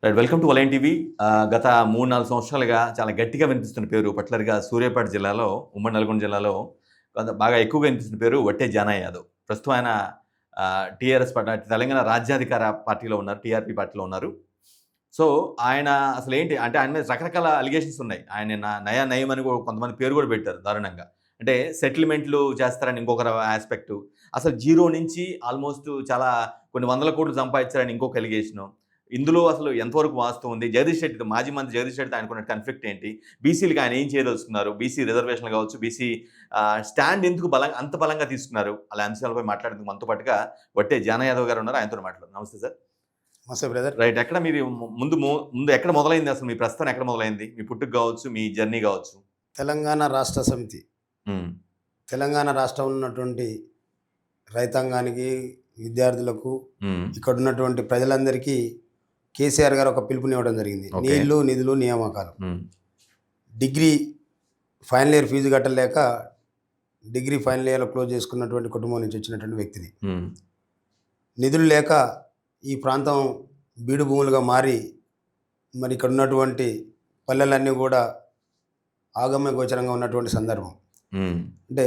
Right. Welcome to వలైన్ TV. గత 3-4 సంవత్సరాలుగా చాలా గట్టిగా వినిపిస్తున్న పేరు పర్టిక్యులర్‌గా సూర్యాపేట జిల్లాలో, ఉమ్మడి నల్గొండ జిల్లాలో బాగా ఎక్కువగా వినిపిస్తున్న పేరు వట్టే జానయ్య యాదవ్. ప్రస్తుతం ఆయన టీఆర్ఎస్ పార్టీ తెలంగాణ రాజ్యాధికార పార్టీలో ఉన్నారు. టీఆర్‌పీ పార్టీలో ఉన్నారు. సో, ఆయన అసలేంటి అంటే ఆయన మీద రకరకాల అలిగేషన్స్ ఉన్నాయి. ఆయన నయా నయం అని కొంతమంది పేరు కూడా పెట్టారు దారుణంగా. అంటే సెటిల్‌మెంట్‌లు చేస్తారని ఇంకొక యాస్పెక్టు. అసలు జీరో నుంచి ఆల్మోస్ట్ చాలా కొన్ని వందల కోట్లు సంపాదించారని ఇంకొక అలిగేషను. ఇందులో అసలు ఎంతవరకు వాస్తవం ఉంది? జగదీష్ రెడ్డి మాజీ మంత్రి జగదీష్ రెడ్డితో ఆయనకున్న కాన్‌ఫ్లిక్ట్ ఏంటి? బీసీలకి ఆయన ఏం చేయదలుచుకున్నారు? బీసీ రిజర్వేషన్‌లు కావచ్చు, బీసీ స్టాండ్ ఎందుకు అంత బలంగా తీసుకున్నారు? అలా అంశాలపై మాట్లాడేందుకు మనతో పాటుగా వట్టే జానయ్య యాదవ్ గారు ఉన్నారు. ఆయనతో మాట్లాడదాం. నమస్తే సార్. నమస్తే బ్రదర్. రైట్. ఎక్కడ మీరు ముందు ఎక్కడ మొదలైంది అసలు మీ ప్రస్థానం ఎక్కడ మొదలైంది? మీ పుట్టుక కావచ్చు, మీ జర్నీ కావచ్చు. తెలంగాణ రాష్ట్ర సమితి. తెలంగాణ రాష్ట్రంలో ఉన్నటువంటి రైతాంగానికి, విద్యార్థులకు, ఇక్కడ ఉన్నటువంటి ప్రజలందరికీ కేసీఆర్ గారు ఒక పిలుపునివ్వడం జరిగింది. నీళ్లు, నిధులు, నియామకాలు. డిగ్రీ ఫైనల్ ఇయర్ ఫీజు కట్టలేక డిగ్రీ ఫైనల్ ఇయర్లో క్లోజ్ చేసుకున్నటువంటి కుటుంబం నుంచి వచ్చినటువంటి వ్యక్తిని. నిధులు లేక ఈ ప్రాంతం బీడు భూములుగా మారి మరి ఇక్కడ ఉన్నటువంటి పల్లెలన్నీ కూడా ఆగమ్య గోచరంగా ఉన్నటువంటి సందర్భం. అంటే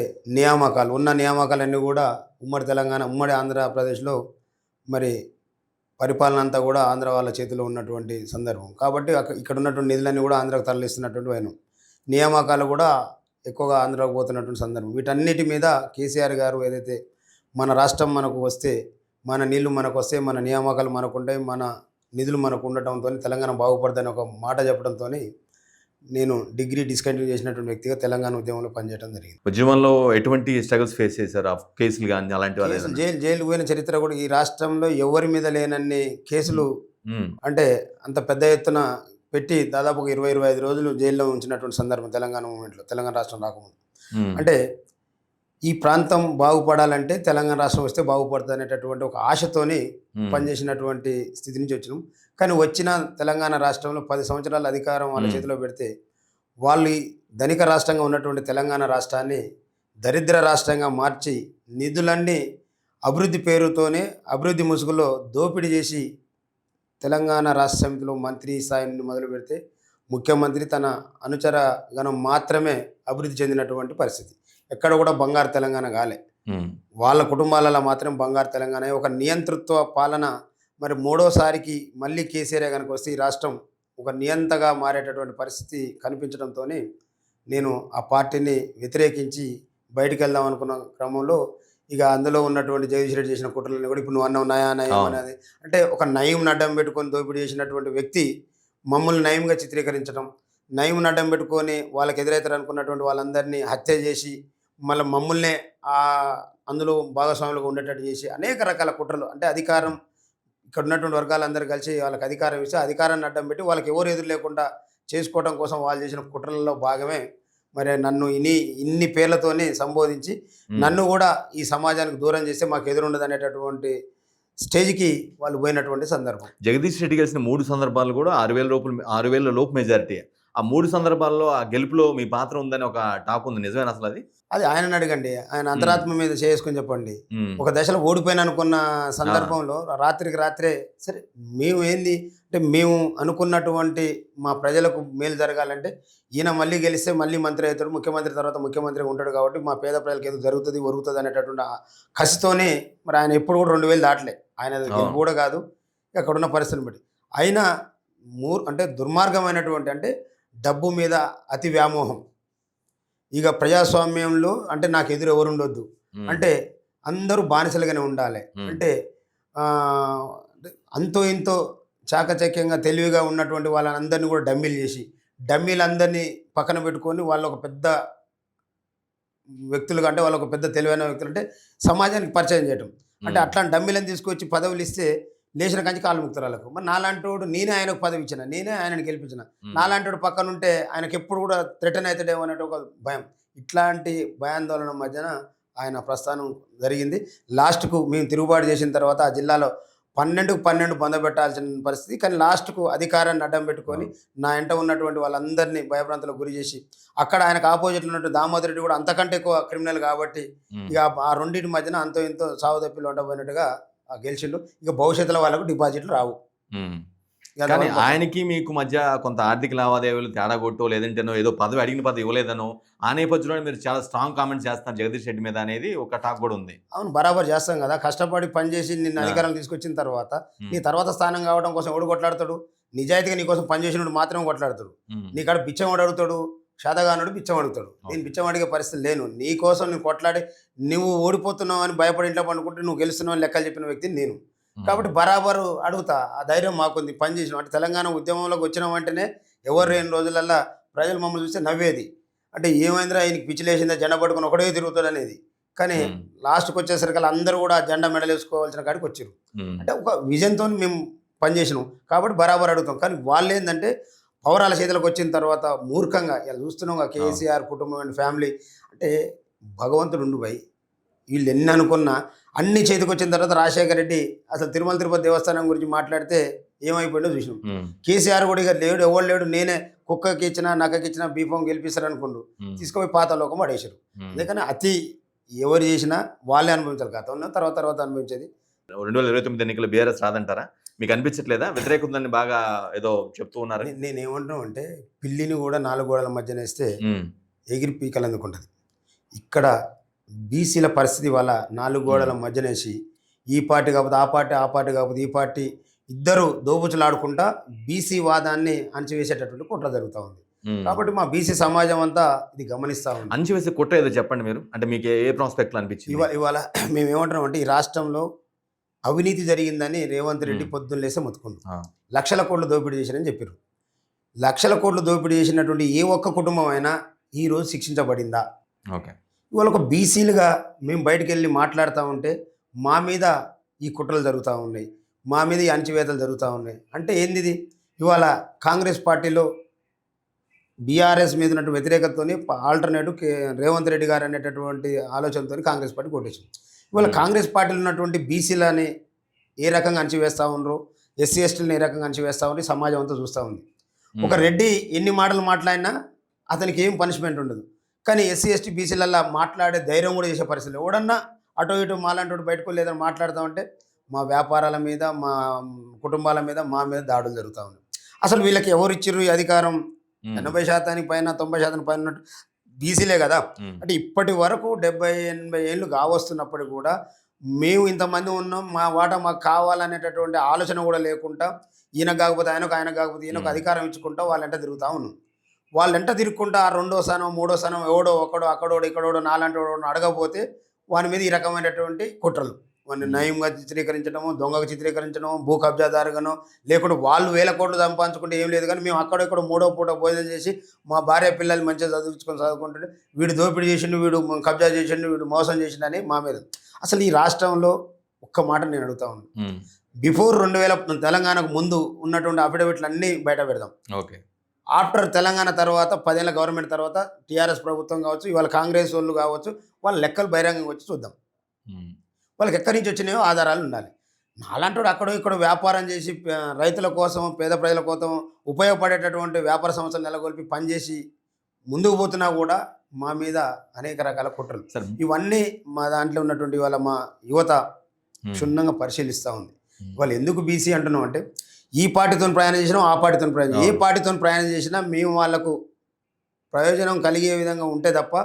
ఉన్న నియామకాలన్నీ కూడా ఉమ్మడి తెలంగాణ, ఉమ్మడి ఆంధ్రప్రదేశ్లో మరి పరిపాలన అంతా కూడా ఆంధ్ర వాళ్ళ చేతిలో ఉన్నటువంటి సందర్భం. కాబట్టి ఇక్కడ ఉన్నటువంటి నిధులన్నీ కూడా ఆంధ్రాకు తరలిస్తున్నటువంటి వైనం. నియామకాలు కూడా ఎక్కువగా ఆంధ్రాకు పోతున్నటువంటి సందర్భం. వీటన్నిటి మీద కేసీఆర్ గారు ఏదైతే మన రాష్ట్రం మనకు వస్తే, మన నీళ్లు మనకు వస్తే, మన నియామకాలు మనకు ఉంటాయి, మన నిధులు మనకు ఉండటంతో తెలంగాణ బాగుపడుతుందని ఒక మాట చెప్పడంతో నేను డిగ్రీ డిస్కంటిన్యూ చేసినటువంటి వ్యక్తిగా తెలంగాణ ఉద్యమంలో పనిచేయడం జరిగింది. ఉద్యమంలో ఎటువంటి స్ట్రగుల్స్ ఫేస్ చేశారు? కేసులు కానీ అలాంటివి? జైలు పోయిన చరిత్ర కూడా ఈ రాష్ట్రంలో ఎవరి మీద లేనన్ని కేసులు, అంటే అంత పెద్ద ఎత్తున పెట్టి దాదాపు 20-25 రోజులు జైల్లో ఉంచినటువంటి సందర్భం తెలంగాణ మూమెంట్లో, తెలంగాణ రాష్ట్రం రాకముందు. అంటే ఈ ప్రాంతం బాగుపడాలంటే తెలంగాణ రాష్ట్రం వస్తే బాగుపడుతుంది అనేటటువంటి ఒక ఆశతోని పనిచేసినటువంటి స్థితి నుంచి వచ్చినాం. కానీ వచ్చిన తెలంగాణ రాష్ట్రంలో 10 సంవత్సరాల అధికారం వాళ్ళ చేతిలో పెడితే వాళ్ళు ధనిక రాష్ట్రంగా ఉన్నటువంటి తెలంగాణ రాష్ట్రాన్ని దరిద్ర రాష్ట్రంగా మార్చి నిధులన్నీ అభివృద్ధి పేరుతోనే అభివృద్ధి ముసుగులో దోపిడీ చేసి తెలంగాణ రాష్ట్ర సమితిలో మంత్రి స్థాయి నుండి మొదలు పెడితే ముఖ్యమంత్రి తన అనుచర గణం మాత్రమే అభివృద్ధి చెందినటువంటి పరిస్థితి. ఎక్కడ కూడా బంగారు తెలంగాణ కాలే. వాళ్ళ కుటుంబాలలో మాత్రం బంగారు తెలంగాణ. ఒక నియంతృత్వ పాలన మరి మూడోసారికి మళ్ళీ కేసీఆర్ కనుక వస్తే ఈ రాష్ట్రం ఒక నియంతగా మారేటటువంటి పరిస్థితి కనిపించడంతో నేను ఆ పార్టీని వ్యతిరేకించి బయటికి వెళ్దాం అనుకున్న క్రమంలో ఇక అందులో ఉన్నటువంటి జగదీష్ రెడ్డి చేసిన కుట్రలని కూడా ఇప్పుడు నువ్వు అన్నావు నయం అనేది, అంటే ఒక నయం అడ్డం పెట్టుకొని దోపిడీ చేసినటువంటి వ్యక్తి మమ్మల్ని నయంగా చిత్రీకరించడం, నయం అడ్డం పెట్టుకొని వాళ్ళకి ఎదురైతారు అనుకున్నటువంటి వాళ్ళందరినీ హత్య చేసి మళ్ళీ మమ్మల్నే అందులో భాగస్వాములుగా ఉండేటట్టు చేసి అనేక రకాల కుట్రలు. అంటే అధికారం ఇక్కడ ఉన్నటువంటి వర్గాలందరూ కలిసి వాళ్ళకి అధికారం ఇస్తే అధికారాన్ని అడ్డం పెట్టి వాళ్ళకి ఎవరు ఎదురు లేకుండా చేసుకోవడం కోసం వాళ్ళు చేసిన కుట్రలలో భాగమే మరి నన్ను ఇన్ని పేర్లతోనే సంబోధించి నన్ను కూడా ఈ సమాజానికి దూరం చేస్తే మాకు ఎదురుండదు అనేటటువంటి స్టేజ్కి వాళ్ళు పోయినటువంటి సందర్భం. జగదీష్ రెడ్డి కలిసిన 3 సందర్భాలు కూడా 6,000 లోపు మెజారిటీ. ఆ 3 సందర్భాల్లో ఆ గెలుపులో మీ పాత్ర ఉందని ఒక టాక్ ఉంది. నిజమేనా అసలు అది? అది ఆయనను అడగండి, ఆయన అంతరాత్మ మీద చేసుకుని చెప్పండి. ఒక దశలో ఓడిపోయిన అనుకున్న సందర్భంలో రాత్రికి రాత్రే సరే మేము ఏంది అంటే మేము అనుకున్నటువంటి మా ప్రజలకు మేలు జరగాలంటే ఈయన మళ్ళీ గెలిస్తే మళ్ళీ మంత్రి అవుతాడు, ముఖ్యమంత్రి తర్వాత ముఖ్యమంత్రిగా ఉంటాడు, కాబట్టి మా పేద ప్రజలకు ఏదో జరుగుతుంది అనేటటువంటి కసితోనే మరి ఆయన ఎప్పుడు కూడా 2,000 దాటలే. ఆయన గెలుపు కూడా కాదు, అక్కడున్న పరిస్థితిని బట్టి. అయినా అంటే దుర్మార్గమైనటువంటి అంటే డబ్బు మీద అతి వ్యామోహం. ఇక ప్రజాస్వామ్యంలో అంటే నాకు ఎదురు ఎవరు ఉండొద్దు, అంటే అందరూ బానిసలుగానే ఉండాలి, అంటే అంతో ఇంతో చాకచక్యంగా తెలివిగా ఉన్నటువంటి వాళ్ళందరినీ కూడా డమ్మీలు చేసి డమ్మీలందరినీ పక్కన పెట్టుకొని వాళ్ళు ఒక పెద్ద వ్యక్తులుగా, అంటే వాళ్ళు ఒక పెద్ద తెలివైన వ్యక్తులు అంటే సమాజానికి పరిచయం చేయటం. అంటే అట్లాంటి డమ్మీలను తీసుకొచ్చి పదవులు ఇస్తే లేచిన కంచి కాళ్ళు ముక్తురాలకు. మరి నాలాంటి వాడు నేనే ఆయనకు పదవి ఇచ్చిన, నేనే ఆయనను గెలిపించిన, నాలాంటి వాడు పక్కన ఉంటే ఆయనకు ఎప్పుడు కూడా థ్రెటన్ అవుతాడేమో అనేట ఒక భయం. ఇట్లాంటి భయాందోళన మధ్యన ఆయన ప్రస్థానం జరిగింది. లాస్ట్కు మేము తిరుగుబాటు చేసిన తర్వాత ఆ జిల్లాలో 12 పొందబెట్టాల్సిన పరిస్థితి. కానీ లాస్ట్కు అధికారాన్ని అడ్డం పెట్టుకొని నా వెంట ఉన్నటువంటి వాళ్ళందరినీ భయభ్రాంతులకు గురి చేసి అక్కడ ఆయనకు ఆపోజిట్లో ఉన్నటువంటి దామోదర్ రెడ్డి కూడా అంతకంటే ఎక్కువ క్రిమినల్ కాబట్టి ఇక ఆ రెండింటి మధ్యన అంతో ఇంతో సావు తప్పిలు ఉండబోయినట్టుగా గెలిచిండు. ఇక భవిష్యత్తులో వాళ్ళకు డిపాజిట్లు రావు. ఇక కానీ డబల్ పక్కన. ఆయనకి మీకు మధ్య కొంత ఆర్థిక లావాదేవీలు తేడా కొట్టో లేదంటేనో ఏదో పదవి అడిగిన పదవి ఇవ్వలేదనో ఆ నేపథ్యంలో మీరు చాలా స్ట్రాంగ్ కామెంట్స్ చేస్తున్నారు జగదీష్ రెడ్డి మీద అనేది ఒక టాక్ కూడా ఉంది. అవును, బరాబర్ చేస్తాం కదా. కష్టపడి పనిచేసి నిన్ను ఆ. అధికారం తీసుకొచ్చిన తర్వాత ఉమ్, నీ తర్వాత స్థానం కావడం కోసం ఎవడు కొట్లాడతాడు? నిజాయితీగా నీ కోసం పనిచేసినోడు మాత్రమే కొట్లాడతాడు. ఉమ్, నీకాడ బిచ్చం వాడు అడుగుతాడు, శాతగానుడు బిచ్చం అడుగుతాడు. నేను బిచ్చం అడిగే పరిస్థితి లేను. నీ కోసం నేను కొట్లాడి నువ్వు ఓడిపోతున్నావు అని భయపడి ఇంట్లో పండుకుంటే నువ్వు గెలుస్తున్నావు అని లెక్కలు చెప్పిన వ్యక్తిని నేను. ఉమ్, కాబట్టి బరాబరు అడుగుతా. ఆ ధైర్యం మాకుంది. పని చేసినాం అంటే తెలంగాణ ఉద్యమంలోకి వచ్చినాం అంటేనే ఎవరు 2 రోజులల్లా ప్రజలు మమ్మల్ని చూస్తే నవ్వేది. అంటే ఏమైందిరా ఆయనకి పిచ్చిలేసిందా జెండా పట్టుకుని ఒకడే తిరుగుతాడు అనేది. కానీ ఉమ్, లాస్ట్కి వచ్చేసరికి అందరూ కూడా ఆ జెండా మెడలేసుకోవాల్సిన కాడికి వచ్చారు. ఉమ్, అంటే ఒక విజన్తో మేము పనిచేసినాం కాబట్టి బరాబర్ అడుగుతాం. కానీ వాళ్ళు ఏంటంటే పౌరాల చేతులకు వచ్చిన తర్వాత మూర్ఖంగా ఇలా చూస్తున్నాం కేసీఆర్ కుటుంబం అండ్ ఫ్యామిలీ అంటే భగవంతుడు ఉండు భయ్. వీళ్ళు ఎన్ని అనుకున్నా అన్ని చేతికి వచ్చిన తర్వాత రాజశేఖర రెడ్డి అసలు తిరుమల తిరుపతి దేవస్థానం గురించి మాట్లాడితే ఏమైపోయిందో చూసినాం. ఉమ్, కేసీఆర్ కూడా ఇక లేడు, ఎవరు లేడు, నేనే కుక్కకి ఇచ్చినా నక్కకి ఇచ్చినా బీఫం గెలిపిస్తారు అనుకుండు ఉమ్, తీసుకుపోయి పాతాళలోకం పడేశారు. ఉమ్. అందుకని అతి ఎవరు చేసినా వాళ్ళే అనుభవించాలి. గతంలో తర్వాత అనుభవించేది. 2029 ఎన్నికలు బీఆర్ఎస్ రాదంటారా? మీకు అనిపించట్లేదా? వ్యతిరేకత ఉందని బాగా ఏదో చెప్తూ ఉన్నారు. నేనేమంటున్నాం అంటే పిల్లిని కూడా 4 గోడల మధ్యన వేస్తే ఉమ్, ఎగిరి పీకలు అందుకుంటుంది. ఇక్కడ బీసీల పరిస్థితి వల్ల 4 గోడల మధ్యనేసి ఈ పార్టీ కాకపోతే ఆ పార్టీ, ఆ పార్టీ కాకపోతే ఈ పార్టీ, ఇద్దరు దోబుచులాడుకుంటా బీసీ వాదాన్ని అణచివేసేటటువంటి కుట్ర జరుగుతూ ఉంది. ఉమ్. కాబట్టి మా బీసీ సమాజం అంతా ఇది గమనిస్తూ ఉంది. అంచివేసే కుట్ర ఏదో చెప్పండి మీరు. అంటే మీకు ఏ ప్రాస్పెక్ట్లో అనిపించింది? ఇవాళ మేము ఏమంటున్నాం అంటే ఈ రాష్ట్రంలో అవినీతి జరిగిందని రేవంత్ రెడ్డి పొద్దున్న లేసే మొత్తుకుండు. ఆ, లక్షల కోట్లు దోపిడీ చేశారని చెప్పారు. లక్షల కోట్లు దోపిడీ చేసినటువంటి ఏ ఒక్క కుటుంబం అయినా ఈరోజు శిక్షించబడిందా? ఓకే. ఇవాళ ఒక బీసీలుగా మేము బయటికి వెళ్ళి మాట్లాడుతూ ఉంటే మా మీద ఈ కుట్రలు జరుగుతూ ఉన్నాయి, మా మీద ఈ అణచివేతలు జరుగుతూ ఉన్నాయి. అంటే ఏంది ఇది? ఇవాళ కాంగ్రెస్ పార్టీలో బీఆర్ఎస్ మీద ఉన్నటువంటి వ్యతిరేకతతోని ఆల్టర్నేటివ్ రేవంత్ రెడ్డి గారు అనేటటువంటి ఆలోచనతో కాంగ్రెస్ పార్టీ కొట్టేసింది. ఇవాళ కాంగ్రెస్ పార్టీలో ఉన్నటువంటి బీసీలని ఏ రకంగా అణచివేస్తూ ఉండరు, ఎస్సీ ఎస్టీలను ఏ రకంగా అణచివేస్తూ ఉండి సమాజం అంతా చూస్తూ ఉంది. ఒక రెడ్డి ఎన్ని మాటలు మాట్లాడినా అతనికి ఏం పనిష్మెంట్ ఉండదు. కానీ ఎస్సీ ఎస్టీ బీసీలల్లో మాట్లాడే ధైర్యం కూడా చేసే పరిస్థితి. ఎవడన్నా అటు ఇటు మాలాంటి బయటకు లేదని మాట్లాడతామంటే మా వ్యాపారాల మీద, మా కుటుంబాల మీద, మా మీద దాడులు జరుగుతూ ఉన్నాయి. అసలు వీళ్ళకి ఎవరు ఇచ్చిర్రు ఈ అధికారం? 80% పైన 90% పైన ఉన్నట్టు బీసీలే కదా. అంటే ఇప్పటి వరకు 70-80 ఏళ్ళు కావస్తున్నప్పటికి కూడా మేము ఇంతమంది ఉన్నాం, మా వాటా మాకు కావాలనేటటువంటి ఆలోచన కూడా లేకుండా ఈయన కాకపోతే ఆయనకు, ఆయన కాకపోతే ఈయనకు అధికారం ఇచ్చుకుంటా వాళ్ళంట తిరుగుతూ ఉన్నాం. వాళ్ళంట తిరుగుకుంటా ఆ 2వ స్థానం 3వ స్థానం ఎవడో ఒకడో అక్కడోడు ఇక్కడోడు నాలాంటి వాడు అడగకపోతే వాని మీద ఈ రకమైనటువంటి కుట్రలు, వాడిని నయంగా చిత్రీకరించడము, దొంగగా చిత్రీకరించడము, భూ కబ్జాదారుగానో, లేకుంటే వాళ్ళు 1000 కోట్లు సంపాదించుకుంటే ఏం లేదు కానీ మేము అక్కడెక్కడ 3వ పూట భోజనం చేసి మా భార్య పిల్లలు మంచిగా చదువుకుంటుంటే వీడు దోపిడీ చేసిండు, వీడు కబ్జా చేసిండు, వీడు మోసం చేసిండు అని మా మీద. అసలు ఈ రాష్ట్రంలో ఒక్క మాట నేను అడుగుతా ఉన్నాను. బిఫోర్ 2000 తెలంగాణకు ముందు ఉన్నటువంటి అఫిడవిట్లు అన్నీ బయట పెడదాం. ఓకే. ఆఫ్టర్ తెలంగాణ తర్వాత 10 ఏళ్ళ గవర్నమెంట్ తర్వాత టీఆర్ఎస్ ప్రభుత్వం కావచ్చు, ఇవాళ కాంగ్రెస్ వాళ్ళు కావచ్చు, వాళ్ళ లెక్కలు బహిరంగంగా వచ్చి చూద్దాం. వాళ్ళకి ఎక్కడి నుంచి వచ్చినాయో ఆధారాలు ఉండాలి. నాలాంటి వాడు అక్కడో ఇక్కడ వ్యాపారం చేసి రైతుల కోసం, పేద ప్రజల కోసం ఉపయోగపడేటటువంటి వ్యాపార సంస్థలు నెలకొల్పి పనిచేసి ముందుకు పోతున్నా కూడా మా మీద అనేక రకాల కుట్రలు. ఇవన్నీ మా దాంట్లో ఉన్నటువంటి వాళ్ళ మా యువత క్షుణ్ణంగా పరిశీలిస్తూ ఉంది. వాళ్ళు ఎందుకు బీసీ అంటున్నాం అంటే ఈ పార్టీతో ప్రయాణం చేసినా, ఆ పార్టీతో ప్రయాణం, ఏ పార్టీతో ప్రయాణం చేసినా మేము వాళ్ళకు ప్రయోజనం కలిగే విధంగా ఉంటే తప్ప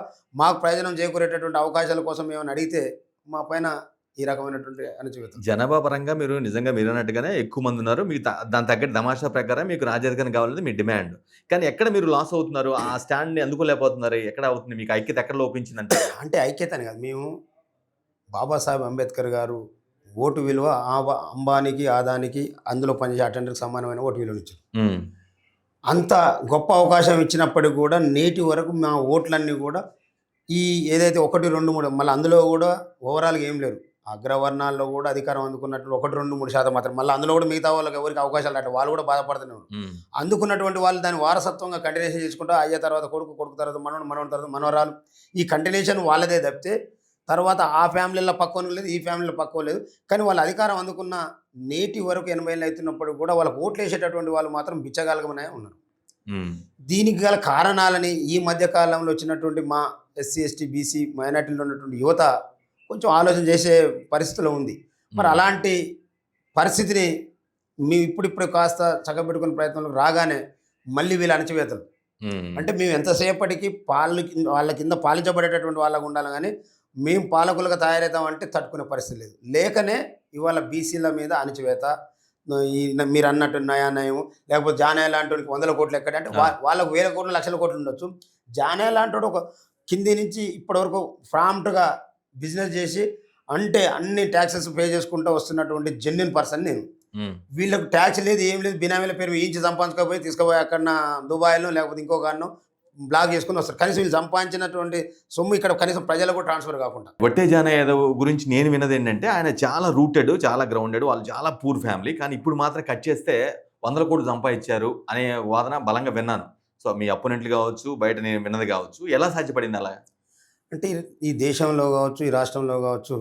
మాకు ప్రయోజనం చేకూరేటటువంటి అవకాశాల కోసం ఏమైనా అడిగితే మా పైన ఈ రకమైనటువంటి అణచివేత. జనాభా పరంగా మీరు నిజంగా మీరు అన్నట్టుగానే ఎక్కువ మంది ఉన్నారు. మీకు దాని తగ్గట్టు తమాషా ప్రకారం మీకు రాజ్యాధికారం కావాలని మీ డిమాండ్. కానీ ఎక్కడ మీరు లాస్ అవుతున్నారు? ఆ స్టాండ్ని అందుకోలేకపోతున్నారు. ఎక్కడ అవుతుంది? మీకు ఐక్యత ఎక్కడ లోపించిందంటే? అంటే ఐక్యత అని కాదు, మేము బాబాసాహెబ్ అంబేద్కర్ గారు ఓటు విలువ అంబానీకి, ఆదానికి, అందులో పనిచేసే అటెండర్కి సమానమైన ఓటు విలువను ఇచ్చారు. అంత గొప్ప అవకాశం ఇచ్చినప్పటికి కూడా నేటి వరకు మా ఓట్లన్నీ కూడా ఈ ఏదైతే 1, 2, 3 మళ్ళీ అందులో కూడా ఓవరాల్గా ఏం లేరు. అగ్రవర్ణాల్లో కూడా అధికారం అందుకున్నట్టు 1, 2, 3% మాత్రం. మళ్ళీ అందులో కూడా మిగతా వాళ్ళకి ఎవరికి అవకాశాలు అంటే వాళ్ళు కూడా బాధపడుతూనే ఉన్నారు. అందుకున్నటువంటి వాళ్ళు దాన్ని వారసత్వంగా కంటిన్యూషన్ చేసుకుంటూ అయ్యే తర్వాత కొడుకు, కొడుకు తర్వాత మనవడు, మనవడి తర్వాత మనవరాలు, ఈ కంటిన్యూషన్ వాళ్ళదే తప్పితే తర్వాత ఆ ఫ్యామిలీలో పక్కన లేదు, ఈ ఫ్యామిలీలో పక్కన లేదు. కానీ వాళ్ళ అధికారం అందుకున్న నేటి వరకు 80 ఏళ్ళు అవుతున్నప్పుడు కూడా వాళ్ళకు ఓట్లు వేసేటటువంటి వాళ్ళు మాత్రం బిచ్చగాలుగానే ఉన్నారు. దీనికి గల కారణాలని ఈ మధ్య కాలంలో వచ్చినటువంటి మా ఎస్సీ ఎస్టీ బీసీ మైనార్టీలో ఉన్నటువంటి యువత కొంచెం ఆలోచన చేసే పరిస్థితిలో ఉంది. మరి అలాంటి పరిస్థితిని మేము ఇప్పుడిప్పుడు కాస్త చక్కబెట్టుకునే ప్రయత్నంలో రాగానే మళ్ళీ వీళ్ళ అణచివేతలు. హ్మ్. అంటే మేము ఎంతసేపటికి వాళ్ళ కింద పాలించబడేటటువంటి వాళ్ళగా ఉండాలి కానీ మేము పాలకులుగా తయారవుతామంటే తట్టుకునే పరిస్థితి లేదు. లేకనే ఇవాళ బీసీల మీద అణచివేత, మీరు అన్నట్టు నయం, లేకపోతే జానయ్య లాంటి వాడికి 100 కోట్లు ఎక్కడ అంటే ఆ! వాళ్ళకు 1000 కోట్లు, లక్షల కోట్లు ఉండొచ్చు. జానయ్య లాంటి వాడు ఒక కింది నుంచి ఇప్పటివరకు ప్రాంప్ట్‌గా బిజినెస్ చేసి అంటే అన్ని టాక్సెస్ పే చేసుకుంటూ వస్తున్నటువంటి జెన్యూన్ పర్సన్ నేను. హ్మ్. వీళ్ళకి ట్యాక్స్ లేదు, ఏం లేదు. బినామీల పేరు మీద ఈంచి సంపాదించుకపోయి తీసుకుపోయి అక్కడన దుబాయ్‌లో లేకపోతే ఇంకో కాడనో బ్లాక్ చేసుకొని వస్తారు. కనీసం వీళ్ళు సంపాదించినటువంటి సొమ్ము ఇక్కడ కనీసం ప్రజలకు కూడా ట్రాన్స్‌ఫర్ కాకుండా. వట్టే జానయ్య యాదవ్ గురించి నేను విన్నదేంటంటే, ఆయన చాలా రూటెడ్, చాలా గ్రౌండెడ్. వాళ్ళు చాలా పూర్ ఫ్యామిలీ. కానీ ఇప్పుడు మాత్రం కట్ చేస్తే 100 కోట్లు సంపాదించారు అనే వాదన బలంగా విన్నాను. సో, మీ అపోనెంట్లు కావచ్చు, బయట నేను విన్నది కావచ్చు. ఎలా సాధ్యపడింది అలా? అంటే ఈ దేశంలో కావచ్చు, ఈ రాష్ట్రంలో కావచ్చు,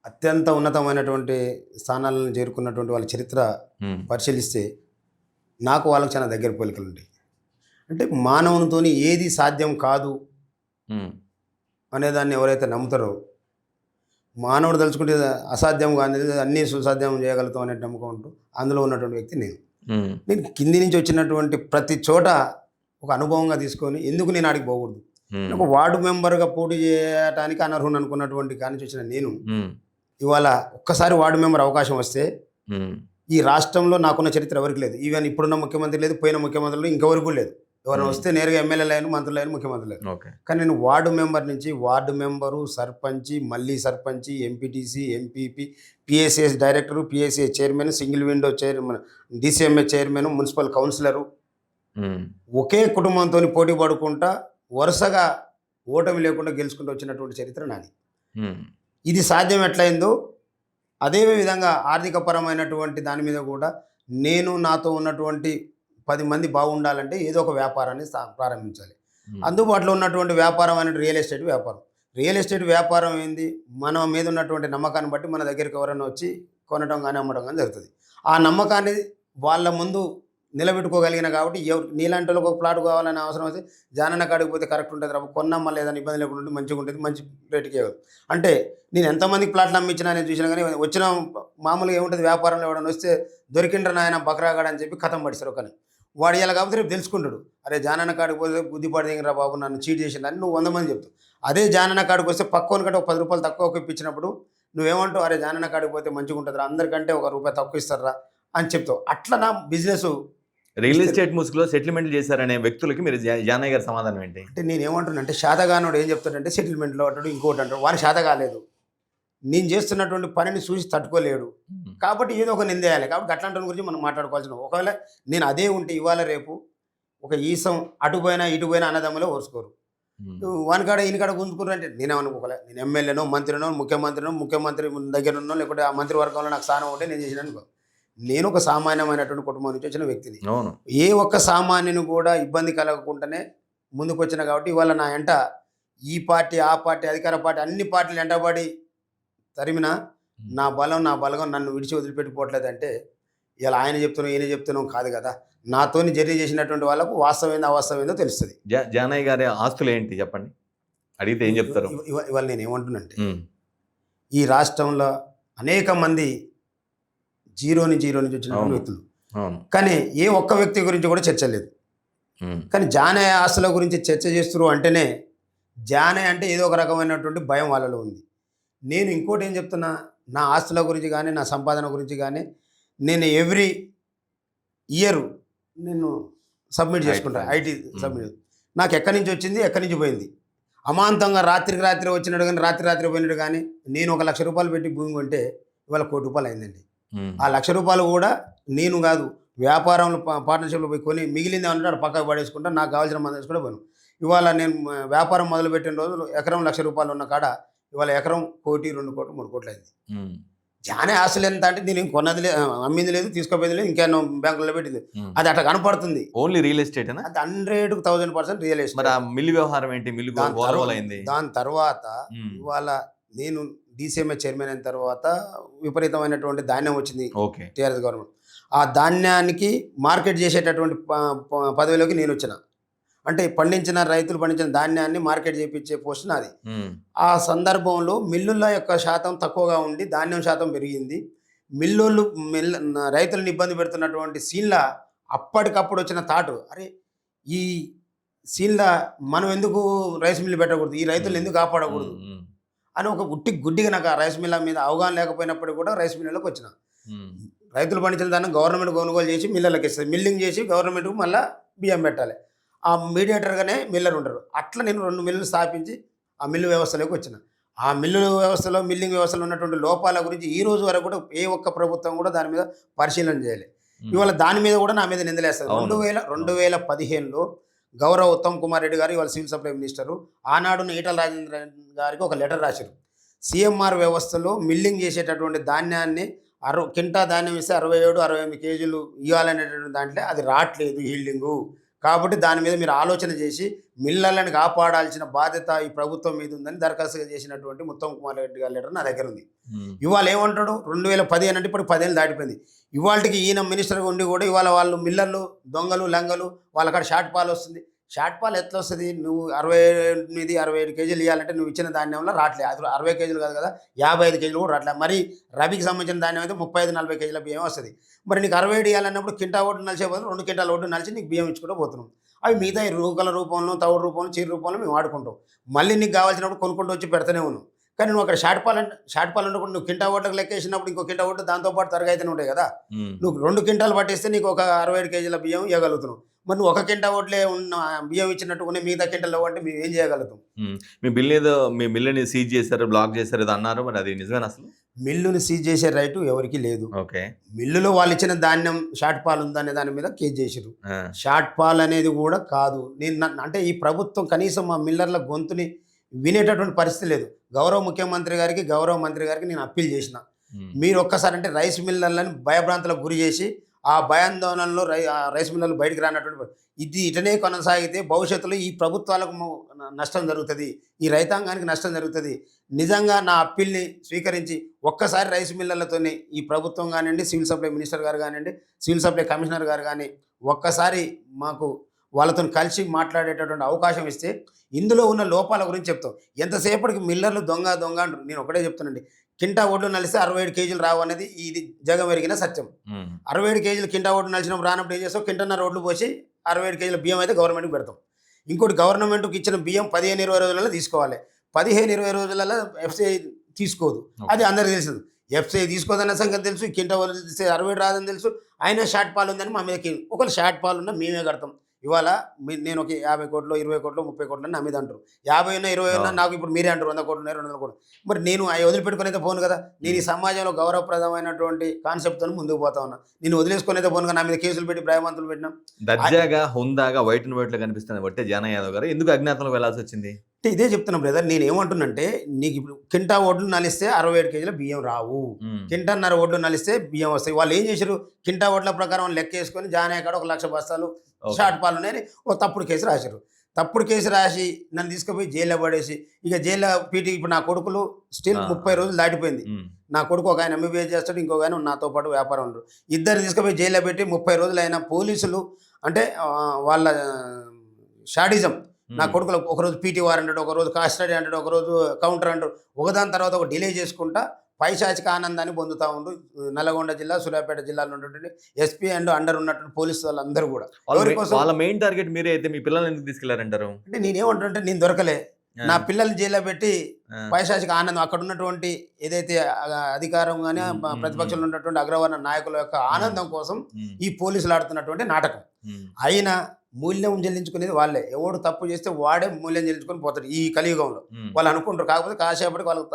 అత్యంత ఉన్నతమైనటువంటి స్థానాలను చేరుకున్నటువంటి వాళ్ళ చరిత్ర హ్మ్. పరిశీలిస్తే నాకు వాళ్ళకి చాలా దగ్గర పోలికలుంటాయి. అంటే మానవునితోని ఏది సాధ్యం కాదు హ్మ్. అనేదాన్ని ఎవరైతే నమ్ముతారో, మానవుడు తలుచుకుంటే అసాధ్యం కానిది అన్నీ సుసాధ్యం చేయగలుగుతాం అనే నమ్మకం ఉంటూ అందులో ఉన్నటువంటి వ్యక్తి నేను. హ్మ్. నేను కింది నుంచి వచ్చినటువంటి ప్రతి చోట ఒక అనుభవంగా తీసుకొని ఎందుకు నేను ఆడికి పోకూడదు. హ్మ్. ఒక వార్డు మెంబర్‌గా పోటీ చేయటానికి అనర్హుని అనుకున్నటువంటి కాడి నుంచి వచ్చిన నేను, హ్మ్. ఇవాళ ఒక్కసారి వార్డు మెంబర్ అవకాశం వస్తే హ్మ్. ఈ రాష్ట్రంలో నాకున్న చరిత్ర ఎవరికి లేదు. ఈవెన్ ఇప్పుడున్న ముఖ్యమంత్రి లేదు, పోయిన ముఖ్యమంత్రులు ఇంకెవరికి లేదు. ఎవరైనా వస్తే నేరుగా ఎమ్మెల్యేలైన, మంత్రులైన, ముఖ్యమంత్రులైన. ఓకే. కానీ నేను వార్డు మెంబర్ నుంచి వార్డు మెంబరు, సర్పంచి, మళ్ళీ సర్పంచి, MPTC, MPP, పీఎస్ఏఎస్ director, PSA chairman, single window chairman, DCMA chairman, municipal councillor, హ్మ్. ఒకే కుటుంబంతోని పోటీ పడుకుంటా వరుసగా ఓటమి లేకుండా గెలుచుకుంటూ వచ్చినటువంటి చరిత్ర నాది. హ్మ్. ఇది సాధ్యం ఎట్లయిందో అదే విధంగా ఆర్థికపరమైనటువంటి దాని మీద కూడా నేను నాతో ఉన్నటువంటి 10 మంది బాగుండాలంటే ఏదో ఒక వ్యాపారాన్ని ప్రారంభించాలి. హ్మ్. అందుబాటులో ఉన్నటువంటి వ్యాపారం అనేది రియల్ ఎస్టేట్ వ్యాపారం. రియల్ ఎస్టేట్ వ్యాపారం ఏంది? మన మీద ఉన్నటువంటి నమ్మకాన్ని బట్టి మన దగ్గరికి ఎవరైనా వచ్చి కొనడం గానీ, అమ్మడం గానీ జరుగుతది. ఆ నమ్మకాన్ని వాళ్ళ ముందు నిలబెట్టుకోగలిగిన కాబట్టి నీలాంటి వాళ్ళకి ఒక ప్లాట్ కావాలనే అవసరం వస్తే జానన్న కాడికి పోతే కరెక్ట్ ఉంటుంది రా, కొన్నాం మళ్ళీ ఏదైనా ఇబ్బంది లేకుండా ఉంటే మంచిగా ఉంటుంది, మంచి రేటుకే అంటే నేను ఎంతమందికి ప్లాట్లు అమ్మించినా నేను చూసినా కానీ వచ్చిన మామూలుగా ఏముంటుంది వ్యాపారంలో ఎవడన్నా వస్తే దొరికిండ్ర నాయన బకరాగాడు అని చెప్పి కథం పడిస్తారు ఒకని. వాడు ఇలా కాకపోతే రేపు తెలుసుకుంటాడు, అరే జానన్న కాడికి పోతే బుద్ధిపాటు దిగిరా బాబు నన్ను చీట్ చేసిందని నువ్వు 100 మంది చెప్తావు. అదే జానన్న కాడికి వస్తే పక్కోని కంటే ఒక 10 రూపాయలు తక్కువ ఇప్పించినప్పుడు నువ్వేమంటావు, అరే జానన్న కాడికి పోతే మంచిగా ఉంటుందిరా, అందరికంటే ఒక రూపాయి తక్కువ ఇస్తారా అని చెప్తావు. అట్లా నా బిజినెస్. రియల్ ఎస్టేట్ ముసుగులో సెటిల్మెంట్లు చేశారనే వ్యక్తులకి మీరు జానయ్య గారి సమాధానం ఏంటి? అంటే నేనేమంటున్నానంటే శాతగానోడు ఏం చెప్తాడంటే సెటిల్మెంట్లో అంటాడు, ఇంకోటి అంటాడు. వాని శాత కాలేదు, నేను చేస్తున్నటువంటి పనిని చూసి తట్టుకోలేడు హ్మ్. కాబట్టి ఏదో ఒక నిందేయాలి. కాబట్టి అట్లాంటి గురించి మనం మాట్లాడుకోవాల్సిన, ఒకవేళ నేను అదే ఉంటే ఇవాళ రేపు ఒక ఈసం అటు పోయినా ఇటు పోయినా అన్నదమ్ములో ఓర్చుకోరు. హ్మ్. వానికాడ ఈయనకాడ గుంజుకుర్రు అంటే నేనేమనుకోలే. నేను ఎమ్మెల్యేనో, మంత్రినో, ముఖ్యమంత్రి దగ్గర ఉన్నో లేకపోతే ఆ మంత్రివర్గంలో నాకు స్థానం ఉంటే నేను చేసిన అనుకో. నేను ఒక సామాన్యమైనటువంటి కుటుంబం నుంచి వచ్చిన వ్యక్తిని. అవును. ఏ ఒక్క సామాన్యుని కూడా ఇబ్బంది కలగకుండానే ముందుకొచ్చిన కాబట్టి ఇవాళ నా ఎంట ఈ పార్టీ, ఆ పార్టీ, అధికార పార్టీ అన్ని పార్టీలు ఎంటబడి తరిమినా నా బలగం నన్ను విడిచి వదిలిపెట్టిపోవట్లేదంటే ఇలా ఆయన చెప్తున్నాం ఈయన చెప్తున్నాం కాదు కదా. నాతోని జర్నీ చేసినటువంటి వాళ్ళకు వాస్తవమైందో అవాస్తవమైందో తెలుస్తుంది. జానయ్య గారి ఆస్తులు ఏంటి చెప్పండి? అడిగితే ఏం చెప్తారు? ఇవాళ నేను ఏమంటున్నంటే హ్మ్. ఈ రాష్ట్రంలో అనేక మంది జీరో నుంచి వచ్చినటువంటి అవును. వ్యక్తులు, అవును. కానీ ఏ ఒక్క వ్యక్తి గురించి కూడా చర్చ లేదు. హ్మ్. కానీ జానయ్య ఆస్తుల గురించి చర్చ చేస్తున్నారు అంటేనే జానయ్య అంటే ఏదో ఒక రకమైనటువంటి భయం వాళ్ళలో ఉంది. నేను ఇంకోటి ఏం చెప్తున్నా, నా ఆస్తుల గురించి కానీ నా సంపాదన గురించి కానీ నేను ఎవ్రీ ఇయర్ నేను సబ్మిట్ చేసుకుంటాను. IT submit. నాకు ఎక్కడి నుంచి వచ్చింది, ఎక్కడి నుంచి పోయింది. అమాంతంగా రాత్రికి రాత్రి వచ్చినాడు కానీ రాత్రి పోయినాడు కానీ నేను ఒక ₹1,00,000 పెట్టి భూమి కొంటే ఇవాళ ₹1,00,00,000 అయిందండి. హ్మ్. ఆ ₹1,00,000 కూడా నేను కాదు, వ్యాపారంలో పార్ట్నర్షిప్లో పోయి కొని మిగిలింది ఏమంటారు పక్కకు పడేసుకుంటా, నాకు కావాల్సిన మంది వేసుకుంటే పోను. ఇవాళ నేను వ్యాపారం మొదలుపెట్టిన రోజులు ఎకరం ₹1,00,000 ఉన్న కాడ ఇవాళ ఎకరం 1, 2 కోట్లు, 3 కోట్లు అయింది. హ్మ్. జానయ్య ఆస్తులు ఎంత అంటే నేను కొన్నది లేదు, అమ్మింది లేదు, తీసుకోపోయింది లేదు, ఇంకేమో బ్యాంకులో పెట్టింది. హ్మ్. అది అట్లా కనపడుతుంది. ఓన్లీ రియల్ ఎస్టేటేనా? అది 100,000% రియల్ మరి ఎస్టేట్. ఆ మిల్లు వ్యవహారం ఏంటి? మిల్లు గోలగోలైంది. దాని తర్వాత హ్మ్. ఇవాళ నేను డీసీఎంఏ చైర్మన్ అయిన తర్వాత విపరీతమైనటువంటి ధాన్యం వచ్చింది ఓకే. TRS government. ఆ ధాన్యానికి మార్కెట్ చేసేటటువంటి పదవిలోకి నేను వచ్చిన. అంటే రైతులు పండించిన ధాన్యాన్ని మార్కెట్ చేయించే పోస్ట్ నాది. హ్మ్. ఆ సందర్భంలో మిల్లుల యొక్క శాతం తక్కువగా ఉండి ధాన్యం శాతం పెరిగింది. మిల్లోళ్ళు రైతులను ఇబ్బంది పెడుతున్నటువంటి సీన్ల అప్పటికప్పుడు వచ్చిన థాట్, అరే ఈ సీన్ల మనం ఎందుకు రైస్ మిల్లు పెట్టకూడదు, ఈ రైతులను ఎందుకు కాపాడకూడదు అని ఒక గుడ్డిగా నాకు ఆ రైస్ మిల్ల మీద అవగాహన లేకపోయినప్పటికీ కూడా రైస్ మిల్లులోకి వచ్చిన. రైతులు పండించిన దాన్ని గవర్నమెంట్ కొనుగోలు చేసి మిల్లర్లకు ఇస్తుంది, మిల్లింగ్ చేసి గవర్నమెంట్కు మళ్ళీ బియ్యం పెట్టాలి. ఆ మీడియేటర్గానే మిల్లర్ ఉంటారు. అట్లా నేను 2 మిల్లులు స్థాపించి ఆ మిల్లు వ్యవస్థలోకి వచ్చిన. ఆ మిల్లు వ్యవస్థలో, మిల్లింగ్ వ్యవస్థలో ఉన్నటువంటి లోపాల గురించి ఈ రోజు వరకు కూడా ఏ ఒక్క ప్రభుత్వం కూడా దాని మీద పరిశీలన చేయాలి. ఇవాళ దాని మీద కూడా నా మీద నిందలేస్తారు. 2015లో గౌరవ ఉత్తమ్ కుమార్ రెడ్డి గారు, ఇవాళ సివిల్ సప్లై మినిస్టరు, ఆనాడు ఈటల రాజేంద్ర గారికి ఒక లెటర్ రాశారు. సిఎంఆర్ వ్యవస్థలో మిల్లింగ్ చేసేటటువంటి ధాన్యాన్ని కింటా ధాన్యం ఇస్తే 67-68 కేజీలు ఇవ్వాలనేటువంటి దాంట్లో అది రావట్లేదు హీల్డింగు. కాబట్టి దాని మీద మీరు ఆలోచన చేసి మిల్లర్లను కాపాడాల్సిన బాధ్యత ఈ ప్రభుత్వం మీద ఉందని దరఖాస్తుగా చేసినటువంటి ఉత్తమ్ కుమార్ రెడ్డి గారి లెటర్ నా దగ్గర ఉంది. ఇవాళ ఏమంటాడు, 2015 అంటే ఇప్పుడు 10 ఏళ్ళు దాటిపోయింది. ఇవాళకి ఈయన మినిస్టర్గా ఉండి కూడా ఇవాళ వాళ్ళు మిల్లర్లు దొంగలు లంగలు, వాళ్ళకాడ షార్ట్ పాలు వస్తుంది. షార్ట్ పాలు ఎట్లా వస్తుంది? నువ్వు 68-67 కేజీలు ఇవ్వాలంటే నువ్వు ఇచ్చిన ధాన్యంలో రావట్లేదు. అది 60 కేజీలు కాదు కదా, 55 కేజీలు కూడా రావట్లేదు. మరి రబీకి సంబంధించిన ధాన్యం అయితే 35-40 కేజీల బియ్యం వస్తుంది. మరి నీకు 67 ఇవ్వాలన్నప్పుడు కింటా ఓటు నలిసే బదులు 2 కింటాల ఓటు నలిచి నీకు బియ్యం ఇచ్చుకుంటూ పోతున్నాం. అవి మిగతా రూకల రూపంలో, తవుడు రూపంలో, చీర రూపంలో మేము వాడుకుంటాం. మళ్ళీ నీకు కావాల్సినప్పుడు కొనుక్కుంటూ వచ్చి పెడతానే ఉన్నాం. కానీ నువ్వు అక్కడ షార్ట్ పాలు ఉండకుండా నువ్వు కింటా ఓట్లకు లెక్కేసినప్పుడు ఇంకో కింటా ఓటు దాంతోపాటు తరగైతేనే ఉంటాయి కదా. నువ్వు 2 కింటాలు పట్టిస్తే నీకు ఒక 67 కేజీల బియ్యం ఇవ్వగలుగుతున్నావు. మరి నువ్వు 1 కింటా ఓట్లే ఉన్న బియ్యం ఇచ్చినట్టుకునే మిగతా కింటలు అంటే మేము ఏం చేయగలుగుతాం? మీ బిల్ ఏదో, మీ మిల్లుని సీజ్ చేశారు, బ్లాక్ చేశారు ఏదో అన్నారు, మరి అది నిజమేనా? అసలు మిల్లుని సీజ్ చేసే రైటు ఎవరికి లేదు. ఓకే, మిల్లులో వాళ్ళు ఇచ్చిన ధాన్యం షార్ట్ పాలు ఉందనే దాని మీద కేసు చేసారు. షార్ట్ పాలు అనేది కూడా కాదు. అంటే ఈ ప్రభుత్వం కనీసం మా మిల్లర్ల గొంతుని వినేటటువంటి పరిస్థితి లేదు. గౌరవ ముఖ్యమంత్రి గారికి, గౌరవ మంత్రి గారికి నేను అప్పీల్ చేసిన, మీరు ఒక్కసారి అంటే రైస్ మిల్లర్లను భయభ్రాంతులకు గురి చేసి ఆ భయాందోళనలో రైస్ మిల్లర్లు బయటికి రానటువంటి ఇది ఇటనే కొనసాగితే భవిష్యత్తులో ఈ ప్రభుత్వాలకు నష్టం జరుగుతుంది, ఈ రైతాంగానికి నష్టం జరుగుతుంది. నిజంగా నా అప్పీల్ని స్వీకరించి ఒక్కసారి రైస్ మిల్లర్లతోనే ఈ ప్రభుత్వం కానివ్వండి, సివిల్ సప్లై మినిస్టర్ గారు కానివ్వండి, సివిల్ సప్లై కమిషనర్ గారు కానీ ఒక్కసారి మాకు వాళ్ళతో కలిసి మాట్లాడేటటువంటి అవకాశం ఇస్తే ఇందులో ఉన్న లోపాల గురించి చెప్తాం. ఎంతసేపటికి మిల్లర్లు దొంగ దొంగ అంటారు. నేను ఒకటే చెప్తానండి, కింటా ఒడ్లు నలిస్తే 67 కేజీలు రావు అనేది ఇది జగమెరిగిన సత్యం. 67 కేజీలు కింటా ఒడ్డు నలిచినప్పుడు రానప్పుడు ఏం చేస్తాం, కింటన్నర ఒడ్లు పోసి 67 కేజీల బియ్యం అయితే గవర్నమెంట్కి పెడతాం. ఇంకోటి, గవర్నమెంట్కి ఇచ్చిన బియ్యం 15-20 రోజులలో తీసుకోవాలి. 15-20 రోజులలో ఎఫ్సిఐ తీసుకోదు, అది అందరికీ తెలుసు. ఎఫ్సిఐ తీసుకోదన్న సంగతి తెలుసు, కింటా వదిలిస్తే 67 రాదని తెలుసు. అయినా షార్ట్ పాలు ఉందని మా మీద ఒకళ్ళు షార్ట్ పాలు ఉన్నా మేమే కడతాం. ఇవాళ నేను ఒక 50 కోట్లు, 20 కోట్లు, 30 కోట్లు నా మీద అంటారు. 50 ఉన్నా, 20 ఉన్నా నాకు ఇప్పుడు మీరే అంటారు 100 కోట్లు, 200 కోట్లు. మరి నేను అవి వదిలిపెట్టుకునైతే పోను కదా. నేను ఈ సమాజంలో గౌరవప్రదమైనటువంటి కాన్సెప్ట్తో ముందుకు పోతా ఉన్నా. నేను వదిలేసుకునైతే పోను కదా. నా మీద కేసులు పెట్టి భయవంతులు పెట్టినా. దర్జాగా హుందాగా వైట్ అండ్ వైట్లో కనిపిస్తుంది బట్టే జానా యాదవ్ గారు ఎందుకు అజ్ఞాతంలో వెళ్ళాల్సి వచ్చింది? అంటే ఇదే చెప్తున్నా బ్రదర్, నేను ఏమంటున్నంటే నీకు ఇప్పుడు కింటా ఒడ్లు నలిస్తే 67 కేజీల బియ్యం రావు, కింటన్నర ఒడ్లు నలిస్తే బియ్యం వస్తాయి. వాళ్ళు ఏం చేశారు, కింటా ఒడ్ల ప్రకారం లెక్క వేసుకొని జానా కాడ 1,00,000 బస్తాలు షార్ట్ పాలు ఉన్నాయని ఓ తప్పుడు కేసు రాశారు. తప్పుడు కేసు రాసి నన్ను తీసుకుపోయి జైల్లో పడేసి, ఇక జైల్లో పీటీ ఇప్పుడు నా కొడుకులు స్టిల్ 30 రోజులు దాటిపోయింది. నా కొడుకు ఒక ఆయన ఎంబీబీఎస్ చేస్తాడు, ఇంకొక ఆయన నాతో పాటు వ్యాపారం ఉండరు. ఇద్దరు తీసుకుపోయి జైల్లో పెట్టి 30 రోజులు అయినా పోలీసులు అంటే వాళ్ళ షాడిజం. నా కొడుకులు ఒకరోజు పీటీ వార్ అంటాడు, ఒకరోజు కాస్టడీ అంటాడు, ఒకరోజు కౌంటర్ అంటాడు, ఒకదాని తర్వాత ఒక డిలే చేసుకుంటా పైశాచిక ఆనందాన్ని పొందుతూ ఉండు. నల్గొండ జిల్లా, సూర్యాపేట జిల్లాలో ఉన్నటువంటి ఎస్పీ అండ్ అండర్ ఉన్నటువంటి పోలీసు వాళ్ళందరూ కూడా వాళ్ళ మెయిన్ టార్గెట్ మీరే అయితే మీ పిల్లల్ని ఎందుకు తీసుకెళ్లారంటారు? అంటే నేనేమంటుంటే, నేను దొరకలే, నా పిల్లల్ని జైల్లో పెట్టి పైశాచిక ఆనందం, అక్కడ ఉన్నటువంటి ఏదైతే అధికారం కానీ ప్రతిపక్షంలో ఉన్నటువంటి అగ్రవర్ణ నాయకుల యొక్క ఆనందం కోసం ఈ పోలీసులు ఆడుతున్నటువంటి నాటకం. అయినా మూల్యం చెల్లించుకునేది వాళ్ళే. ఎవడు తప్పు చేస్తే వాడే మూల్యం చెల్లించుకొని పోతాడు ఈ కలియుగంలో. వాళ్ళు అనుకుంటారు, కాకపోతే కాసేపటికి వాళ్ళకి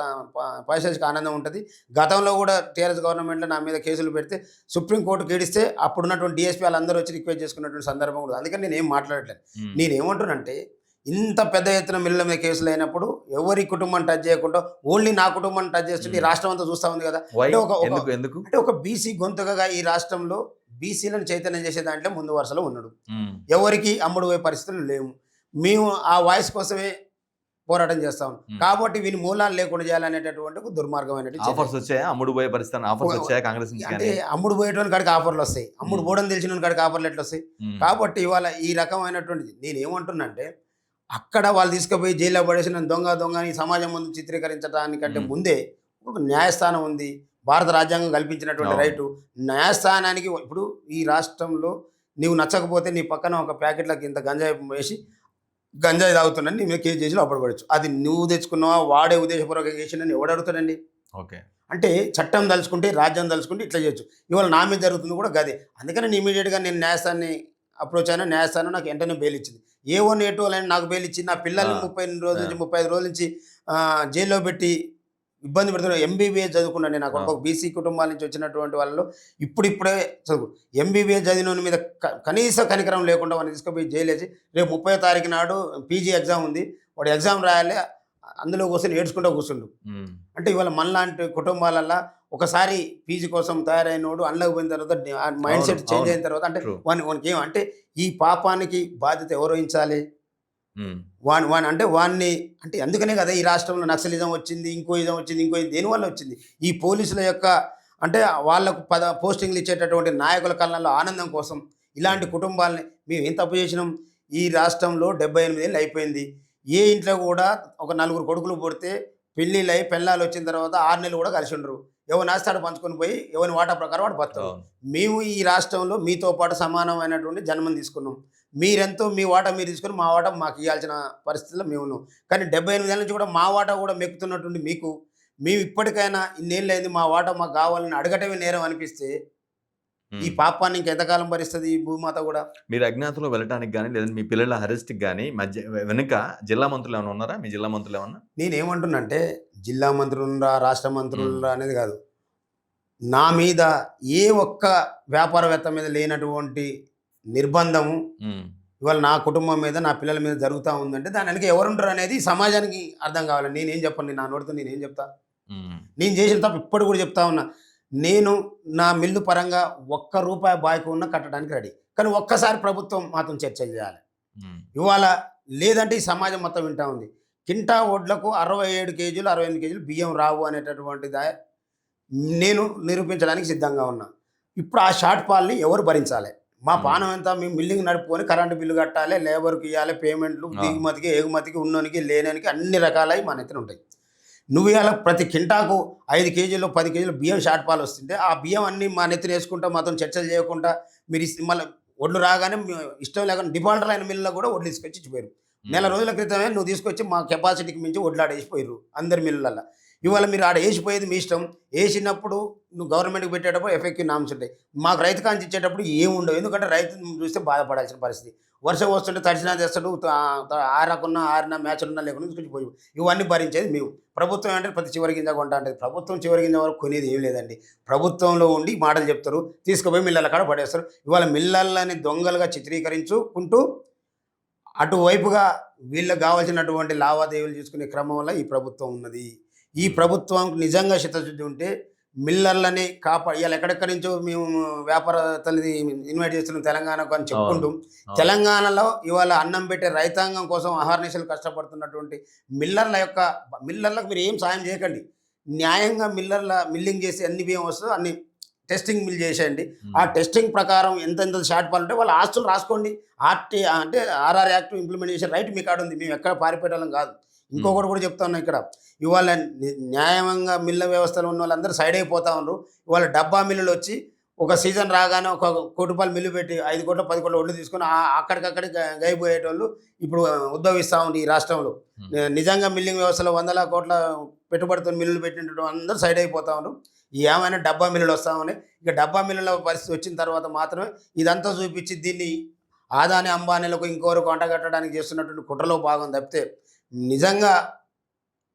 పైశాచిక ఆనందం ఉంటుంది. గతంలో కూడా టీఆర్ఎస్ గవర్నమెంట్లో నా మీద కేసులు పెడితే సుప్రీంకోర్టుకి ఏడిస్తే అప్పుడున్నటువంటి డిఎస్పీ వాళ్ళందరూ వచ్చి రిక్వెస్ట్ చేసుకున్నటువంటి సందర్భం కూడా. అందుకని నేను ఏం మాట్లాడట్లేదు. నేనేమంటున్నానంటే, ఇంత పెద్ద ఎత్తున మిల్లుల మీద కేసులు అయినప్పుడు ఎవరి కుటుంబాన్ని టచ్ చేయకుండా ఓన్లీ నా కుటుంబాన్ని టచ్ చేస్తుంటే ఈ రాష్ట్రం అంతా చూస్తూ ఉంది కదా. అంటే ఒక బీసీ గొంతుకగా ఈ రాష్ట్రంలో బీసీలను చైతన్యం చేసే దాంట్లో ముందు వరుసలో ఉన్నాడు. ఎవరికి అమ్ముడు పోయే పరిస్థితులు లేవు. మేము ఆ వాయిస్ కోసమే పోరాటం చేస్తాం. కాబట్టి వీని మూలాలు లేకుండా చేయాలనేటటువంటి దుర్మార్గమైన ఆఫర్స్ వచ్చాయా? అమ్ముడు పోయే పరిస్థితి ఆఫర్స్ వచ్చాయా కాంగ్రెస్ నుంచి? అంటే అమ్ముడు పోయేటువంటి కాడికి ఆఫర్లు వస్తాయి, అమ్ముడు పోవడం తెలిసిన కాడికి ఆఫర్లు ఎట్లా వస్తాయి? కాబట్టి ఇవాళ ఈ రకమైనటువంటిది నేను ఏమంటున్నానంటే, అక్కడ వాళ్ళు తీసుకుపోయి జైల్లో పడేసి నన్ను దొంగ దొంగ అని సమాజం ముందు చిత్రీకరించడానికంటే ముందే ఒక న్యాయస్థానం ఉంది, భారత రాజ్యాంగం కల్పించినటువంటి అవును. రైటు. న్యాయస్థానానికి ఇప్పుడు ఈ రాష్ట్రంలో నీవు నచ్చకపోతే నీ పక్కన ఒక ప్యాకెట్‌లకి ఇంత గంజాయి వేసి గంజాయి తాగుతున్నాను నీ మీద కేసు చేసి లోపల పడొచ్చు. అది నువ్వు తెచ్చుకున్నావా? వాడే ఉద్దేశపూర్వకంగా చేసిండని ఎవడు అడుగుతాడండి? ఓకే. అంటే చట్టం దలుచుకుంటే, రాజ్యం దలుచుకుంటే ఇట్లా చేయొచ్చు. ఇవాళ నా మీద జరుగుతుంది కూడా గదే. అందుకని నేను ఇమ్మీడియేట్‌గా నేను న్యాయస్థానాన్ని అప్రోచ్ అయినా. న్యాయస్థానం నాకు వెంటనే బెయిల్ ఇచ్చింది. ఏ1, ఏ2 నాకు బెయిల్ ఇచ్చి నా పిల్లల్ని ఆ! 38 రోజుల ఆ! నుంచి 35 రోజుల నుంచి జైల్లో పెట్టి ఇబ్బంది పెడుతున్నారు. ఎంబీబీఎస్ చదువుకున్నాను నేను. నా కొడుకు ఆ! ఒక బీసీ కుటుంబాల నుంచి వచ్చినటువంటి వాళ్ళలో ఇప్పుడిప్పుడే చదువు ఎంబీబీఎస్ చదివినోని మీద కనీస కనికరం లేకుండా వాడిని తీసుకుపోయి జైలేసి రేపు 30వ తారీఖు నాడు పీజీ ఎగ్జామ్ ఉంది. వాడు ఎగ్జామ్ రాయాలి. అందులో కూర్చొని ఏడ్చుకుంటూ కూర్చుండు. హ్మ్. అంటే ఇవాళ మనలాంటి కుటుంబాలల్లో ఒకసారి పీజీ కోసం తయారైనోడు అందులోకి పోయిన తర్వాత ఆ మైండ్ అవును. సెట్ చేంజ్ అవును. అయిన తర్వాత అంటే ట్రూ. వానికి ఏం అంటే ఈ పాపానికి బాధ్యత ఎవరు వహించాలి? హ్మ్. వాని వాని అంటే వాన్ని అంటే అందుకనే కదా ఈ రాష్ట్రంలో నక్సలిజం వచ్చింది, ఇంకో ఇజం వచ్చింది, ఇంకో ఇది దేనివల్ల వచ్చింది? ఈ పోలీసుల యొక్క అంటే వాళ్ళకు పోస్టింగ్‌లు ఇచ్చేటటువంటి నాయకుల కళ్ళల్లో ఆనందం కోసం ఇలాంటి కుటుంబాలని మేము ఏం తప్పు చేసినాం? ఈ రాష్ట్రంలో 78 ఏళ్ళు అయిపోయింది. ఏ ఇంట్లో కూడా ఒక నలుగురు కొడుకులు పుడితే పెళ్ళిళ్ళయి పెళ్ళాలొచ్చిన తర్వాత 6 నెలలు కూడా కలిసి ఉండరు. ఎవని ఆస్తి ఆడ పంచుకొని పోయి ఎవని వాటా ప్రకారం వాడు బతుకుతాడు. అవును. మేము ఈ రాష్ట్రంలో మీతో పాటు సమానమైనటువంటి జన్మని తీసుకున్నాం. మీరెంతో మీ వాటా మీరు తీసుకొని మా వాటా మాకు ఇయ్యాల్సిన పరిస్థితిలో మేము ఉన్నాం. కానీ 78 ఏళ్ల నుంచి కూడా మా వాటా కూడా మెక్కుతున్నటువంటి మీకు, మేము ఇప్పటికైనా ఇన్నేళ్ళయింది మా వాటా మాకు కావాలని అడగటమే నేరం అనిపిస్తే, ఈ హ్మ్. పాపాన్ని ఇంకెంతకాలం భరిస్తది ఈ భూమాత గూడా? మీరు అజ్ఞాతంలో వెళ్ళటానికి గాని, లేదంటే మీ పిల్లల అరెస్ట్‌కి గాని మధ్య వెనుక జిల్లా మంత్రులేమన్నా ఉన్నారా? మీ జిల్లా మంత్రులేమన్నా? నేనేమంటున్నానంటే జిల్లా మంత్రులుండ్రా, రాష్ట్ర హ్మ్. మంత్రులుండ్రా అనేది కాదు. నా మీద ఏ ఒక్క వ్యాపారవేత్త మీద లేనటువంటి నిర్బంధము హ్మ్. ఇవాళ నా కుటుంబం మీద, నా పిల్లల మీద జరుగుతా ఉందంటే దాని వెనక ఎవరుంటారనేది సమాజానికి అర్థం కావాలి. నేనేం చెప్పను. నా నోటితో నేనేం చెప్తా? హ్మ్. నేను చేసిన తప్పు ఇప్పటికి కూడా చెప్తా ఉన్నా. నేను నా మిల్లు పరంగా ఒక్క రూపాయి బాకీ ఉన్నా కట్టడానికి రెడీ. కానీ ఒక్కసారి ప్రభుత్వం మాతో చర్చలు చేయాలి. హ్మ్. ఇవాళ లేదంటే ఈ సమాజం మొత్తం వింటా ఉంది. కింటా వడ్లకు 67 కేజీలు, 68 కేజీలు బియ్యం రావు అనేటటువంటిది నేను నిరూపించడానికి సిద్ధంగా ఉన్నా. ఇప్పుడు ఆ షార్ట్ ఫాల్‌ని ఎవరు భరించాలి? మా హ్మ్. పానం ఎంత మేము మిల్లింగ్ నడుపుకొని కరెంట్ బిల్లు కట్టాలి, లేబర్‌కి ఇయ్యాలి, పేమెంట్‌లు ఆ! దిగుమతికి, ఎగుమతికి, ఉన్నోనికి, లేనోనికి అన్ని రకాలయి మన నెత్తిన ఉంటాయి. నువ్వు ఇయాల ప్రతి కింటాకు 5 కేజీలు, 10 కేజీలు బియ్యం షార్ట్ ఫాల్ వస్తుంటే, ఆ బియ్యం అన్నీ మా నెత్తినేసుకుంటా మాతోని చర్చలు చేయకుండా మీరు మళ్ళా ఒడ్లు రాగానే ఇష్టం లేకుండా డిఫాల్టర్ అయిన మిల్లులో కూడా ఒడ్లు తీసుకొచ్చి ఇచ్చిపోయారు. నెల హ్మ్. రోజుల క్రితమే నువ్వు తీసుకొచ్చి మా కెపాసిటీకి మించి ఒడ్లు ఆడ ఏసిపోయిర్రు అందరి మిల్లులల్ల. ఇవాళ మీరు ఆడ ఏసిపోయేది మీ ఇష్టం. ఏసినప్పుడు నువ్వు గవర్నమెంట్‌కి పెట్టేటప్పుడు ఎఫెక్టివ్ నార్మ్స్ ఉంటాయి. మాకు రైతు కాంచి ఇచ్చేటప్పుడు ఏముండవు. ఎందుకంటే రైతుని చూస్తే బాధపడాల్సిన పరిస్థితి. వర్షం వస్తుంటే తడిసినా తెస్తాడు. ఆరకున్నా, ఆరినా, మేచలున్నా లేకుండా తీసుకొచ్చి పోయి ఇవన్నీ భరించేది మేము. ప్రభుత్వం అంటే ప్రతి చివరి గింజ కొంటా అంటది. ప్రభుత్వం చివరి గింజ వరకు కొనేది ఏం లేదండి. ప్రభుత్వంలో ఉండి మాటలు చెప్తారు. తీసుకుపోయి మిల్లల కాడ పడేస్తారు. ఇవాళ మిల్లలని దొంగలుగా చిత్రీకరించుకుంటూ అటువైపుగా వీళ్ళకి కావాల్సినటువంటి లావాదేవీలు చేసుకునే క్రమంలో ఈ ప్రభుత్వం ఉన్నది. ఈ హ్మ్. ప్రభుత్వంకి నిజంగా చిత్తశుద్ధి ఉంటే మిల్లర్లని ఇయాల ఎక్కడెక్కడి నుంచో మేము వ్యాపారవేత్తలని ఇన్వైట్ చేస్తున్నాం తెలంగాణకు అని అవును. చెప్పుకుంటూ, అవును. తెలంగాణలో ఇవాళ అన్నం పెట్టే రైతాంగం కోసం అహర్నిశలు కష్టపడుతున్నటువంటి మిల్లర్లకు మీరు ఏం సాయం చేయకండి. న్యాయంగా మిల్లింగ్ చేసి అన్ని బియ్యం వస్తదో అన్ని టెస్టింగ్ మిల్ చేసేయండి. ఆ హ్మ్. టెస్టింగ్ ప్రకారం ఎంతెంత షార్ట్ ఫాల్ ఉంటే వాళ్ళ ఆస్తులు రాసుకోండి. అంటే ఆర్ఆర్ యాక్ట్ ఇంప్లిమెంట్ చేసే రైట్ మీ కాడ ఉంది. మేము ఎక్కడ పారిపోయేటోళ్ళం కాదు. హ్మ్. ఇంకొకటి కూడా చెప్తా ఉన్నా ఇక్కడ. ఇవాళ న్యాయంగా మిల్ల వ్యవస్థలో ఉన్నోళ్ళందరూ సైడ్ అయిపోతా ఉన్నారు. ఇవాళ డబ్బా మిల్లులొచ్చి ఒక సీజన్ రాగానే ఒక ₹1,00,00,000 మిల్లు పెట్టి 5,00,00,000, 10,00,00,000 ఒడ్లు తీసుకొని అక్కడికక్కడికి గైపోయేటోళ్ళు ఇప్పుడు ఉద్భవిస్తా ఉంది ఈ రాష్ట్రంలో. హ్మ్. నిజంగా మిల్లింగ్ వ్యవస్థలో వందల కోట్ల పెట్టుబడితో మిల్లులు పెట్టినటువంటి అందరూ సైడ్ అయిపోతా ఉన్నారు. ఏమైనా డబ్బా మిల్లులు వస్తా ఉన్నాయి. ఇక డబ్బా మిల్లుల పరిస్థితి వచ్చిన తర్వాత మాత్రమే ఇదంతా చూపించి దీన్ని ఆదాని, అంబానీలకు ఇంకోరకు అంటగట్టడానికి చేస్తున్నటువంటి కుట్రలో భాగం తప్పితే నిజంగా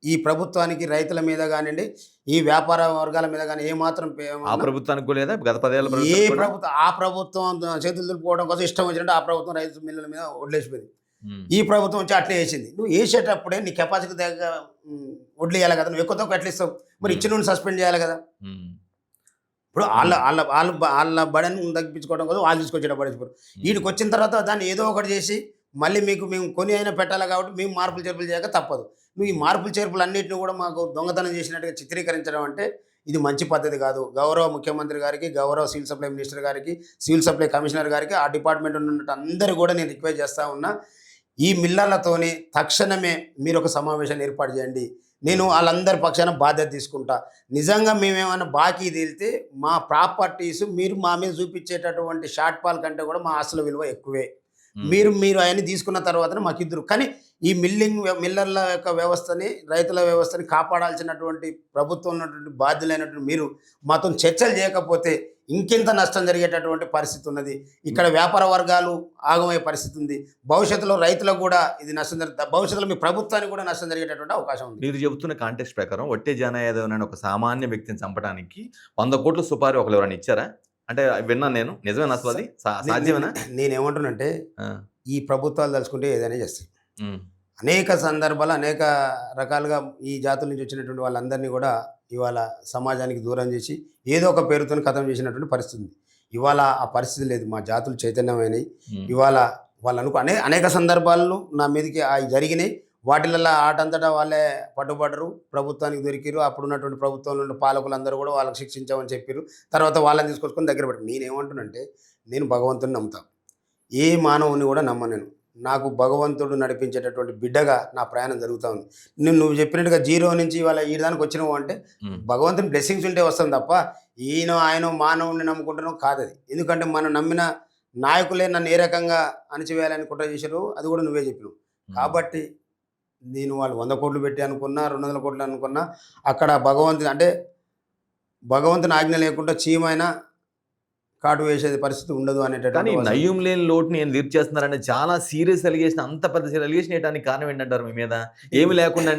ఈ ప్రభుత్వానికి రైతుల మీద గానియండి, ఈ వ్యాపార వర్గాల మీద గాని ఏమాత్రం ఆ ప్రభుత్వానికి కూడా లేదా? గత 10 ఏళ్ల ఏ ప్రభుత్వానికి కూడా? ప్రభుత్వం ఆ ప్రభుత్వం చేతులు దులుపుకోవడం కోసం ఇష్టం వచ్చినట్టు ఆ ప్రభుత్వం రైతు మిల్లుల మీద వడ్లేసిపోయింది. హ్మ్. ఈ ప్రభుత్వం వచ్చి అట్లే ఏసింది. నువ్వు ఏసేటప్పుడే నీ కెపాసిటీ దగ్గర వడ్లేయాలి కదా! నువ్వు ఎక్కువ తక్కువ ఎట్లా ఇస్తావు? మరి హ్మ్. ఇచ్చినోడిని సస్పెండ్ చేయాలి కదా! హ్మ్. ఇప్పుడు ఆళ్ళ హ్మ్. ఆళ్ళ ఆళ్ళు ఆళ్ళ బడని తగ్గించుకోవడం కోసం వాళ్ళు తీసుకొచ్చి ఈడ పడేసిపోరు. హ్మ్. ఈడికొచ్చిన తర్వాత దాన్ని ఏదో ఒకటి చేసి మళ్ళీ మేము కొని అయినా పెట్టాలి కాబట్టి మేము మార్పులు చేర్పులు చేయక తప్పదు. నువ్వు ఈ హ్మ్. మార్పులు చేర్పులన్నిటిని కూడా మాకు దొంగతనం చేసినట్టుగా చిత్రీకరించడం అంటే ఇది మంచి పద్ధతి కాదు. గౌరవ ముఖ్యమంత్రి గారికి, గౌరవ సివిల్ సప్లై మినిస్టర్ గారికి, సివిల్ సప్లై కమిషనర్ గారికి, ఆ డిపార్ట్మెంట్ ఉన్నట్టు అందరూ కూడా నేను రిక్వెస్ట్ చేస్తా ఉన్నా. ఈ మిల్లర్లతోని తక్షణమే మీరు ఒక సమావేశాన్ని ఏర్పాటు చేయండి, నేను వాళ్ళందరి పక్షాన బాధ్యత తీసుకుంటా, నిజంగా మేమేమైనా బాకీ తేలితే మా ప్రాపర్టీస్ మీరు మా మీద చూపించేటటువంటి షార్ట్ ఫాల్ కంటే కూడా మా ఆస్తుల విలువ ఎక్కువే, మీరు అవన్నీ తీసుకున్న తర్వాతనే మాకు ఇద్దరు. కానీ ఈ మిల్లర్ల యొక్క వ్యవస్థని, రైతుల వ్యవస్థని కాపాడాల్సినటువంటి ప్రభుత్వం ఉన్నటువంటి బాధ్యులైనటువంటి మీరు మాతో చర్చలు చేయకపోతే ఇంకెంత నష్టం జరిగేటటువంటి పరిస్థితి ఉన్నది. ఇక్కడ వ్యాపార వర్గాలు ఆగమయ్యే పరిస్థితి ఉంది. భవిష్యత్తులో రైతులకు కూడా ఇది నష్టం జరుగుతుంది, భవిష్యత్తులో మీ ప్రభుత్వానికి కూడా నష్టం జరిగేటటువంటి అవకాశం ఉంది. మీరు చెబుతున్న కాంటెక్స్ట్ ప్రకారం వట్టే జానా యాదవ్ అనే ఒక సామాన్య వ్యక్తిని చంపడానికి 100 కోట్ల సుపారీ ఒకరు ఎవరైనా ఇచ్చారా? అంటే విన్నాను నేను, నిజమేనా అసలు అది సాధ్యమేనా? నేనేమంటున్నంటే ఈ ప్రభుత్వాలు తలుచుకుంటే ఏదైనా చేస్తాయి. అనేక సందర్భాలు అనేక రకాలుగా ఈ జాతుల నుంచి వచ్చినటువంటి వాళ్ళందరినీ కూడా ఇవాళ సమాజానికి దూరం చేసి ఏదో ఒక పేరుతో ఖతం చేసినటువంటి పరిస్థితి ఉంది. ఇవాళ ఆ పరిస్థితి లేదు, మా జాతులు చైతన్యమైనవి. ఇవాళ వాళ్ళు అనేక సందర్భాలను నా మీదకి అవి జరిగినాయి. వాటిల్లో ఆటంతటా వాళ్ళే పట్టుబడరు, ప్రభుత్వానికి దొరికిరు. అప్పుడున్నటువంటి ప్రభుత్వంలో ఉన్న పాలకులందరూ కూడా వాళ్ళకి శిక్షించామని చెప్పారు. తర్వాత వాళ్ళని తీసుకొచ్చుకొని దగ్గర పెట్టారు. నేనేమంటున్నంటే నేను భగవంతుని నమ్ముతాను, ఏ మానవుని కూడా నమ్మను. నాకు భగవంతుడు నడిపించేటటువంటి బిడ్డగా నా ప్రయాణం జరుగుతూ ఉంది. నువ్వు చెప్పినట్టుగా 0 నుంచి ఇవాళ ఈ దానికి వచ్చినావు అంటే భగవంతుని బ్లెస్సింగ్స్ ఉంటే వస్తుంది తప్ప ఆయన మానవుడిని నమ్ముకుంటున్నాం కాదు అది. ఎందుకంటే మనం నమ్మిన నాయకులే నన్ను ఏ రకంగా అణచివేయాలని కుట్ర చేశారు, అది కూడా నువ్వే చెప్పినావు. కాబట్టి నేను వాళ్ళు 100 కోట్లు పెట్టి అనుకున్నా, 200 కోట్లు అనుకున్నా, అక్కడ భగవంతుని ఆజ్ఞ లేకుండా చీమైనా కాటు వేసేది పరిస్థితి ఉండదు కానీ అనేటటువంటి నయ్యం లేని లోటుని ఏం తీర్చేస్తున్నారంటే చాలా సీరియస్ అలిగేషన్, అంత పెద్ద అలిగేషన్ వేయడానికి కారణం ఏంటంటారు? మీ మీద ఏమి లేకుండా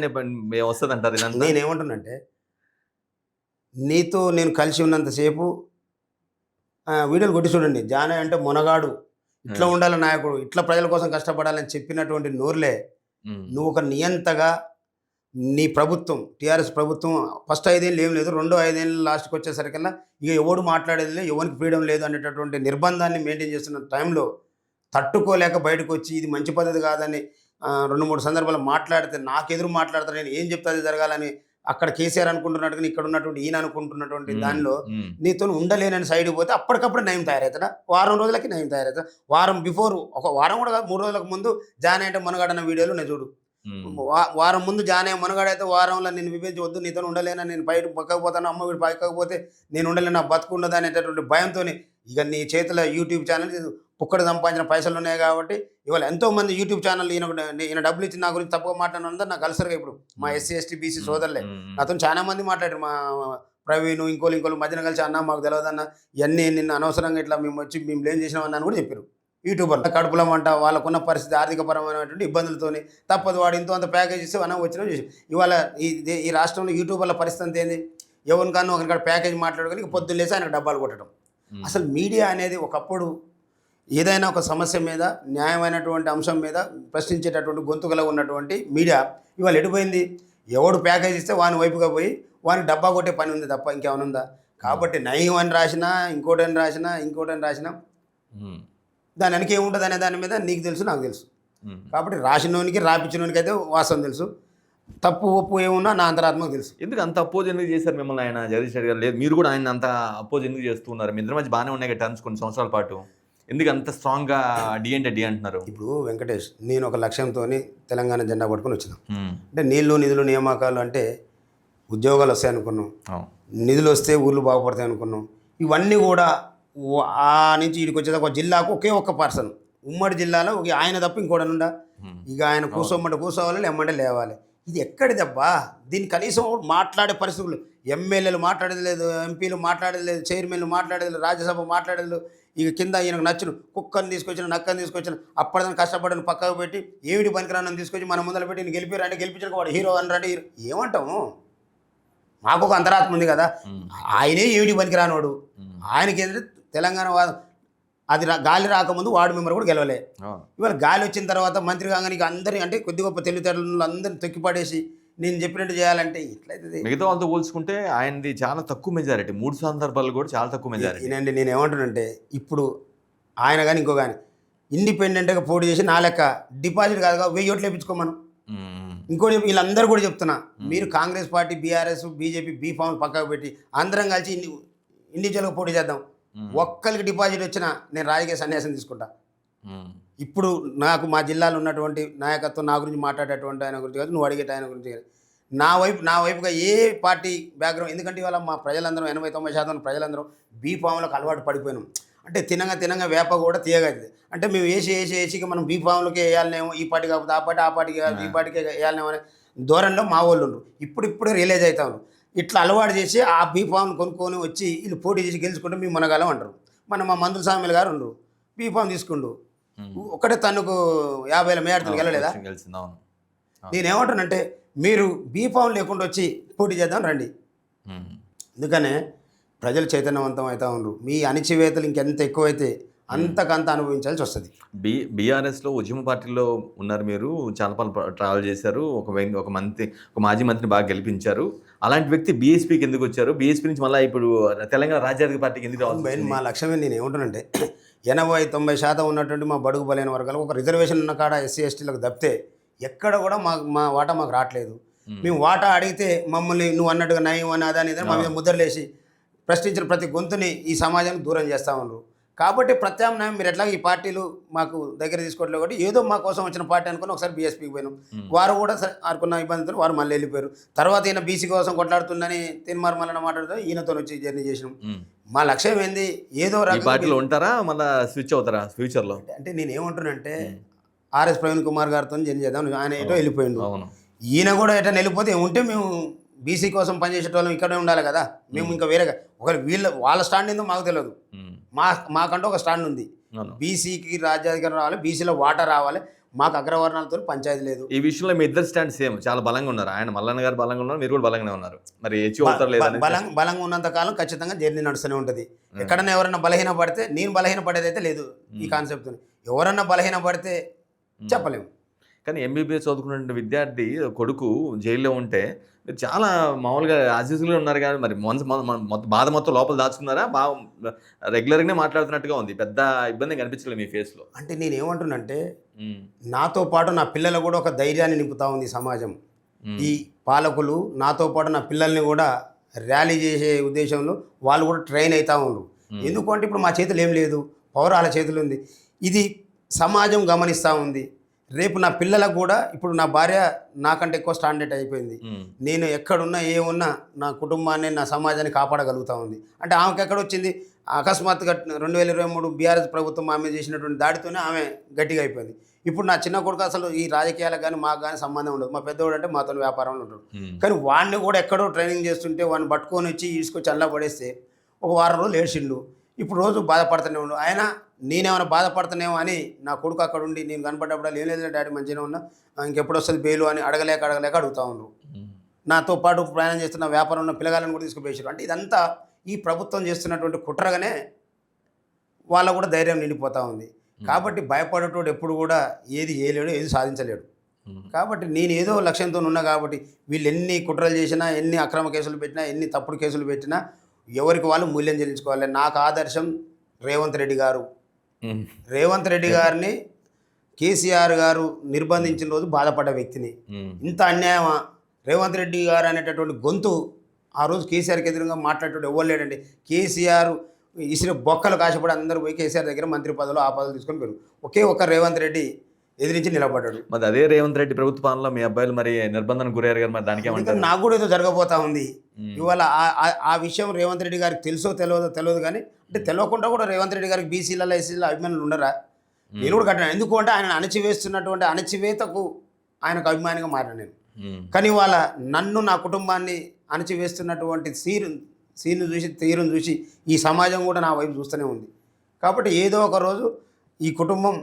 వస్తుంది అంటారు. నేనేమంటున్నంటే నీతో నేను కలిసి ఉన్నంతసేపు వీడియోలు కొట్టి చూడండి, జానయ్య అంటే మొనగాడు, ఇట్లా ఉండాలి నాయకుడు, ఇట్లా ప్రజల కోసం కష్టపడాలని చెప్పినటువంటి నోరులే నువ్వు ఒక నియంతగా నీ ప్రభుత్వం టీఆర్ఎస్ ప్రభుత్వం ఫస్ట్ 5 ఏళ్ళు ఏం లేదు, 2 5 ఏళ్ళు లాస్ట్కి వచ్చేసరికల్లా ఇక ఎవడు మాట్లాడేది లేదు, ఎవరికి ఫ్రీడమ్ లేదు అనేటటువంటి నిర్బంధాన్ని మెయింటైన్ చేస్తున్న టైంలో తట్టుకోలేక బయటకు వచ్చి ఇది మంచి పద్ధతి కాదని 2-3 సందర్భాలు మాట్లాడితే నాకు ఎదురు మాట్లాడతారు, నేను ఏం చెప్తే అది జరగాలని అక్కడ కేసీఆర్ అనుకుంటున్నట్టుగా ఇక్కడ ఉన్నటువంటి ఈయన అనుకుంటున్నటువంటి దానిలో నీతో ఉండలేనని సైడ్కి పోతే అప్పటికప్పుడు నయం తయారవుతాడా? వారం రోజులకి నయం తయారవుతా. వారం బిఫోర్, ఒక వారం కూడా కాదు, 3 రోజులకు ముందు జానయ్య అంటే మునగాడన్న వీడియోలు నేను చూడు. వారం ముందు జానయ్య మునగాడైతే వారంలో నేను విభజించి వద్దు నీతో ఉండలేనా, నేను బయట పక్కకపోతాను, అమ్మ వీడు పక్కకపోతే నేను ఉండలేను, నా బతుకు ఉండదు అనేటటువంటి భయంతో ఇక నీ చేతిలో యూట్యూబ్ ఛానల్ పుక్కడు సంపాదించిన పైసలు ఉన్నాయి కాబట్టి ఇవాళ ఎంతోమంది యూట్యూబ్ ఛానల్ ఈయన డబ్బులు ఇచ్చి నా గురించి తప్పుగా మాట్లాడినంతా నాకు కలిసరిగా ఇప్పుడు మా SC ST BC సోదరులే నాతో చాలా మంది మాట్లాడారు. మా ప్రవీణ్ ఇంకోళ్ళు మధ్యన కలిసి అన్న మాకు తెలియదన్న ఇవన్నీ నిన్న అనవసరంగా ఇట్లా మేము వచ్చి మేము ఏం చేసినామని కూడా చెప్పారు. యూట్యూబర్లు కడుపులో మంట, వాళ్ళకున్న పరిస్థితి ఆర్థికపరమైనటువంటి ఇబ్బందులతోని తప్పదు, వాడు ఇంత అంత ప్యాకేజ్ ఇస్తే మనం వచ్చినా చేసి ఇవాళ ఈ రాష్ట్రంలో యూట్యూబర్ల పరిస్థితి ఏంది? ఎవరికన్నా ఒకరికాడ ప్యాకేజ్ మాట్లాడుకొని పొద్దున్న లేసి ఆయనకు డబ్బాలు కొట్టడం. అసలు మీడియా అనేది ఒకప్పుడు ఏదైనా ఒక సమస్య మీద న్యాయమైనటువంటి అంశం మీద ప్రశ్నించేటటువంటి గొంతుకలో ఉన్నటువంటి మీడియా ఇవాళ ఎడిపోయింది. ఎవడు ప్యాకేజ్ ఇస్తే వాని వైపుగా పోయి వానికి డబ్బా కొట్టే పని ఉంది తప్ప ఇంకేమైనా ఉందా? కాబట్టి నయం అని రాసినా ఇంకోటని రాసినా దాని వెనక ఏముంటుంది అనే దాని మీద నీకు తెలుసు, నాకు తెలుసు. కాబట్టి రాసినోనికి రాపించినోనికి అయితే వాస్తవం తెలుసు, తప్పు ఒప్పు ఏమున్నా నా అంతరాత్మకు తెలుసు. ఎందుకు అంత అపోజ్ ఎందుకు చేశారు మిమ్మల్ని ఆయన జగదీష్ రెడ్డి గారు? లేదు మీరు కూడా ఆయన అంత అపోజ్ ఎందుకు చేస్తున్నారు? మీ ఇద్దరి మధ్య బాగానే ఉన్నాయి టర్మ్స్ కొన్ని సంవత్సరాల పాటు, ఎందుకు అంత స్ట్రాంగ్గా డి అంటే డి అంటున్నారు? ఇప్పుడు వెంకటేష్, నేను ఒక లక్ష్యంతో తెలంగాణ జెండా పట్టుకొని వచ్చినాం. అంటే నీళ్ళు నిధులు నియామకాలు అంటే ఉద్యోగాలు వస్తాయి అనుకున్నాం, నిధులు వస్తే ఊళ్ళు బాగుపడతాయి అనుకున్నాం. ఇవన్నీ కూడా ఆ నుంచి వీడికి వచ్చేదాకా ఒక జిల్లాకు ఒకే ఒక్క పర్సన్, ఉమ్మడి జిల్లాలో ఆయన తప్ప ఇంకోడనుండా. ఇక ఆయన కూర్చోవాలి, ఎమ్మంటే లేవాలి. ఇది ఎక్కడిదబ్బా? దీన్ని కనీసం మాట్లాడే పరిస్థితులు, ఎమ్మెల్యేలు మాట్లాడేది లేదు, ఎంపీలు మాట్లాడేది లేదు, చైర్మన్లు మాట్లాడేది లేదు, రాజ్యసభ మాట్లాడేది లేదు. ఇక కింద ఈయనకు నచ్చిన కుక్కని తీసుకొచ్చిన, నక్కని తీసుకొచ్చిన, అప్పటిదాన్ని కష్టపడిన పక్కకు పెట్టి ఏమిటి పనికిరానని తీసుకొచ్చి మన ముందర పెట్టి నేను గెలిపారంటే గెలిపించిన వాడు హీరో అనరంటే హీరో. ఏమంటాము? మాకు ఒక అంతరాత్మ ఉంది కదా, ఆయనే ఏమిటి పనికిరానోడు. ఆయనకి ఏంటంటే తెలంగాణ అది గాలి రాకముందు వార్డు మెంబర్ కూడా గెలవలే. ఇవాళ గాలి వచ్చిన తర్వాత మంత్రి కాగానే ఇక అందరినీ అంటే కొద్ది గొప్ప తెలివితేటలు అందరినీ తొక్కిపడేసి నేను చెప్పినట్టు చేయాలంటే ఇట్లయితే మిగతా వాళ్ళతో పోల్చుకుంటే ఆయనది చాలా తక్కువ మెజారిటీ, 3 సందర్భాలు కూడా చాలా తక్కువ మెజారిటీ. నేనండి నేను ఏమంటున్నానంటే ఇప్పుడు ఆయన కానీ ఇంకో కానీ ఇండిపెండెంట్గా పోటీ చేసి నా లెక్క డిపాజిట్ కాదుగా 1000 ఓట్లు వేయించుకోమను. ఇంకోటి వీళ్ళందరూ కూడా చెప్తున్నా, మీరు కాంగ్రెస్ పార్టీ, BRS, BJP బీఫామ్లు పక్కకు పెట్టి అందరం కలిసి ఇండివిజువల్గా పోటీ చేద్దాం. ఒక్కరికి డిపాజిట్ వచ్చినా నేను రాజకీయ సన్యాసం తీసుకుంటా. ఇప్పుడు నాకు మా జిల్లాలో ఉన్నటువంటి నాయకత్వం నా గురించి మాట్లాడేటువంటి ఆయన గురించి కాదు, నువ్వు అడిగేట ఆయన గురించి కాదు. నా వైపుగా ఏ పార్టీ బ్యాక్గ్రౌండ్, ఎందుకంటే ఇవాళ మా ప్రజలందరం 80-90% ప్రజలందరం బీఫామ్లకు అలవాటు పడిపోయినాం. అంటే తినంగా వేప కూడా తీయగది. అంటే మేము వేసి మనం బీఫామ్లకే వేయాలనేమో, ఈ పార్టీ కాకపోతే ఆ పార్టీకి కాదు, ఈ పార్టీకే వేయాలనేమో అనే ధోరణిలో మా వాళ్ళు ఉండరు. ఇప్పుడే రియలైజ్ అవుతాను. ఇట్లా అలవాటు చేసి ఆ బీఫామ్ని కొనుక్కొని వచ్చి వీళ్ళు పోటీ చేసి గెలుచుకుంటే మేము మనగాలం అంటారు. మా మందుల స్వామిలు గారు ఉండరు, బీఫామ్ తీసుకుండు ఒకటే తనకు 50,000 మేడతలు వెళ్ళలేదా? నేనేమంటానంటే మీరు బీఫామ్ లేకుండా వచ్చి పోటీ చేద్దాం రండి. అందుకనే ప్రజలు చైతన్యవంతం అవుతా ఉండరు. మీ అణిచివేతలు ఇంకెంత ఎక్కువైతే అంతకంత అనుభవించాల్సి వస్తుంది. బీఆర్ఎస్లో ఉద్యమ పార్టీలో ఉన్నారు మీరు, చాలా ట్రావెల్ చేశారు, ఒక మాజీ మంత్రిని బాగా గెలిపించారు. అలాంటి వ్యక్తి బీఎస్పీకి ఎందుకు వచ్చారు? బీఎస్పీ నుంచి మళ్ళీ ఇప్పుడు తెలంగాణ రాజ్యాధిక పార్టీకి ఎందుకు రావాలి? మా లక్ష్యమే నేను ఏమంటానంటే 80-90% ఉన్నటువంటి మా బడుగు బలైన వర్గాలకు ఒక రిజర్వేషన్ ఉన్న కాడ ఎస్సీ ఎస్టీలకు తప్పితే ఎక్కడ కూడా మా వాటా మాకు రావట్లేదు. మేము వాటా అడిగితే మమ్మల్ని నువ్వు అన్నట్టుగా నయం అని అదని మా మీద ముద్రలేసి ప్రశ్నించిన ప్రతి గొంతుని ఈ సమాజానికి దూరం చేస్తూ ఉన్నారు. కాబట్టి ప్రత్యామ్నాయం మీరు ఎట్లా ఈ పార్టీలు మాకు దగ్గర తీసుకోవట్లేదు కాబట్టి ఏదో మా కోసం వచ్చిన పార్టీ అనుకుని ఒకసారి బీఎస్పీకి పోయినాం. వారు కూడా అనుకున్న ఇబ్బందులు వారు మళ్ళీ వెళ్ళిపోయారు. తర్వాత ఈయన బీసీ కోసం కొట్లాడుతుందని తిన్మార్ మళ్ళీ మాట్లాడుతూ ఈయనతో వచ్చి జర్నీ చేసినాం. మా లక్ష్యం ఏంది, ఏదో పార్టీలో ఉంటారా మళ్ళీ స్విచ్ అవుతారా ఫ్యూచర్లో? అంటే నేను ఏమంటున్నానంటే ఆర్ఎస్ ప్రవీణ్ కుమార్ గారితో జర్నీ చేద్దాం, ఆయన ఏటో వెళ్ళిపోయిండు. ఈయన కూడా ఎటో వెళ్ళిపోతే ఉంటే మేము బీసీ కోసం పనిచేసేటోళ్ళం ఇక్కడే ఉండాలి కదా. మేము ఇంకా వేరేగా ఒకవేళ వాళ్ళ స్టాండ్ ఏందో మాకు తెలియదు. మాకంటూ ఒక స్టాండ్ ఉంది. బీసీకి రాజ్యాధికారం రావాలి, బీసీలో వాటా రావాలి, మాకు అగ్రవర్ణాలతో పంచాయతీ లేదు. ఈ విషయంలో మీ ఇద్దరు స్టాండ్ సేమ్, చాలా బలంగా ఉన్నారు. ఆయన మల్లన్న గారు బలంగా ఉన్నారు, మీరు కూడా బలంగానే ఉన్నారు. మరి బలంగా ఉన్నంత కాలం ఖచ్చితంగా జర్నీ నడుస్తూనే ఉంటుంది. ఎక్కడన్నా ఎవరైనా బలహీన పడితే, నేను బలహీన పడేదైతే లేదు ఈ కాన్సెప్ట్. ఎవరన్నా బలహీన పడితే చెప్పలేము. కానీ ఎంబీబీఎస్ చదువుకున్న విద్యార్థి కొడుకు జైల్లో ఉంటే మీరు చాలా మామూలుగా ఆశీస్సులు ఉన్నారు. కానీ మరి బాధ మొత్తం లోపల దాచుకున్నారా? బాగా రెగ్యులర్గానే మాట్లాడుతున్నట్టుగా ఉంది, పెద్ద ఇబ్బంది కనిపించలేదు మీ ఫేస్లో. అంటే నేను ఏమంటున్నంటే నాతో పాటు నా పిల్లలు కూడా ఒక ధైర్యాన్ని నింపుతా ఉంది సమాజం. ఈ పాలకులు నాతో పాటు నా పిల్లల్ని కూడా ర్యాలీ చేసే ఉద్దేశంలో వాళ్ళు కూడా ట్రైన్ అవుతూ ఉన్నారు. ఎందుకంటే ఇప్పుడు మా చేతులు ఏం లేదు, పౌరాల చేతులు ఉంది. ఇది సమాజం గమనిస్తూ ఉంది. రేపు నా పిల్లలకు కూడా, ఇప్పుడు నా భార్య నాకంటే ఎక్కువ స్టాండర్డ్ అయిపోయింది. నేను ఎక్కడున్నా ఏమున్నా నా కుటుంబాన్ని నా సమాజాన్ని కాపాడగలుగుతూ ఉంది. అంటే ఆమెకు ఎక్కడొచ్చింది, అకస్మాత్తుగా 2023 బీఆర్ఎస్ ప్రభుత్వం ఆమె చేసినటువంటి దాడితోనే ఆమె గట్టిగా అయిపోయింది. ఇప్పుడు నా చిన్న కొడుకు అసలు ఈ రాజకీయాలకు కానీ మాకు కానీ సంబంధం ఉండదు. మా పెద్దవాడు అంటే మాతో వ్యాపారంలో ఉంటాడు. కానీ వాడిని కూడా ఎక్కడో ట్రైనింగ్ చేస్తుంటే వాడిని పట్టుకొని వచ్చి తీసుకొచ్చి అల్లా పడేస్తే ఒక వారం రోజులు ఏడ్చిండు. ఇప్పుడు రోజు బాధపడుతూనే ఉండు. ఆయన నేనేమైనా బాధపడుతున్నామో అని నా కొడుకు అక్కడ ఉండి నేను కనపడ్డప్పుడు ఏం లేదు డాడీ మంచిగానే ఉన్నా, ఇంకెప్పుడు వస్తుంది బెయిలు అని అడగలేక అడుగుతూ ఉన్నారు. నాతో పాటు ప్రయాణం చేస్తున్న వ్యాపారం ఉన్న పిల్లగాలను కూడా తీసుకుపోయారు. అంటే ఇదంతా ఈ ప్రభుత్వం చేస్తున్నటువంటి కుట్రగానే వాళ్ళకు కూడా ధైర్యం నిండిపోతూ ఉంది. కాబట్టి భయపడేటోడు ఎప్పుడు కూడా ఏది చేయలేడు, ఏది సాధించలేడు. కాబట్టి నేను ఏదో లక్ష్యంతో ఉన్నా కాబట్టి వీళ్ళు ఎన్ని కుట్రలు చేసినా, ఎన్ని అక్రమ కేసులు పెట్టినా, ఎన్ని తప్పుడు కేసులు పెట్టినా ఎవరికి వాళ్ళు మూల్యం చెల్లించుకోవాలి. నాకు ఆదర్శం రేవంత్ రెడ్డి గారు. రేవంత్ రెడ్డి గారిని కేసీఆర్ గారు నిర్బంధించిన రోజు బాధపడ్డ వ్యక్తిని. ఇంత అన్యాయమా? రేవంత్ రెడ్డి గారు అనేటటువంటి గొంతు ఆ రోజు కేసీఆర్కి ఎదురుగా మాట్లాడేటప్పుడు ఎవరు లేడండి. కేసీఆర్ ఇసిన బొక్కలు కాశపడి అందరూ పోయి కేసీఆర్ దగ్గర మంత్రి పదవులు ఆ పదవులు తీసుకొని పోయారు. ఒకే ఒక్క రేవంత్ రెడ్డి ఎదిరించి నిలబడ్డాడు. మరి అదే రేవంత్ రెడ్డి ప్రభుత్వ పాలనలో మీ అబ్బాయిలు మరి నిర్బంధనకు గురయ్యారు కదా, మరి దానికి ఏమంటారు? నాకు కూడా ఏదో జరగబోతా ఉంది. ఇవాళ ఆ విషయం రేవంత్ రెడ్డి గారికి తెలుసో తెలియదు కానీ, అంటే తెలియకుండా కూడా రేవంత్ రెడ్డి గారికి బీసీలలో ఎస్సీలలో అభిమానులు ఉండరా? నేను కూడా కట్టాను. ఎందుకంటే ఆయన అణచివేస్తున్నటువంటి అణచివేతకు ఆయనకు అభిమానిగా మారాను నేను. కానీ ఇవాళ నన్ను, నా కుటుంబాన్ని అణచివేస్తున్నటువంటి తీరును చూసి ఈ సమాజం కూడా నా వైపు చూస్తూనే ఉంది. కాబట్టి ఏదో ఒక రోజు ఈ కుటుంబం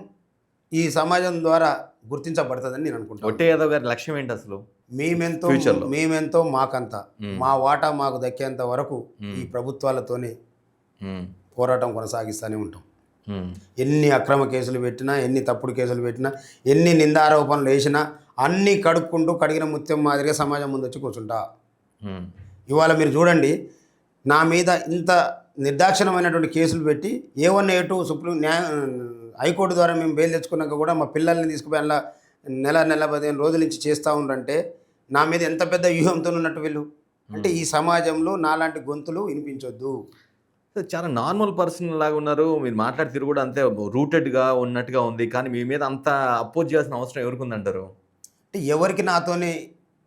ఈ సమాజం ద్వారా గుర్తించబడుతుందని నేను అనుకుంటాను. ఒట్టే యాదవ్ గారి లక్ష్యం ఏంటి అసలు? మేమెంతో మాకంతా, మా వాటా మాకు దక్కేంత వరకు ఈ ప్రభుత్వాలతోనే పోరాటం కొనసాగిస్తూనే ఉంటాం. ఎన్ని అక్రమ కేసులు పెట్టినా, ఎన్ని తప్పుడు కేసులు పెట్టినా, ఎన్ని నిందారోపణలు వేసినా అన్నీ కడుక్కుంటూ కడిగిన ముత్యం మాదిరిగా సమాజం ముందు వచ్చి కూర్చుంటా. ఇవాళ మీరు చూడండి, నా మీద ఇంత నిర్దాక్షిణమైనటువంటి కేసులు పెట్టి A1 A2 హైకోర్టు ద్వారా మేము బెయిల్ తెచ్చుకున్నాక కూడా మా పిల్లల్ని తీసుకుపోయి అలా నెల 15 రోజుల నుంచి చేస్తూ ఉండంటే నా మీద ఎంత పెద్ద వ్యూహంతో ఉన్నట్టు వీళ్ళు. అంటే ఈ సమాజంలో నాలాంటి గొంతులు వినిపించొద్దు. చాలా నార్మల్ పర్సన్ లాగా ఉన్నారు. మీరు మాట్లాడే తీరు కూడా అంతే రూటెడ్‌గా ఉన్నట్టుగా ఉంది. కానీ మీ మీద అంత అపోజ్ చేయాల్సిన అవసరం ఎవరికుందంటారు? అంటే ఎవరికి నాతోని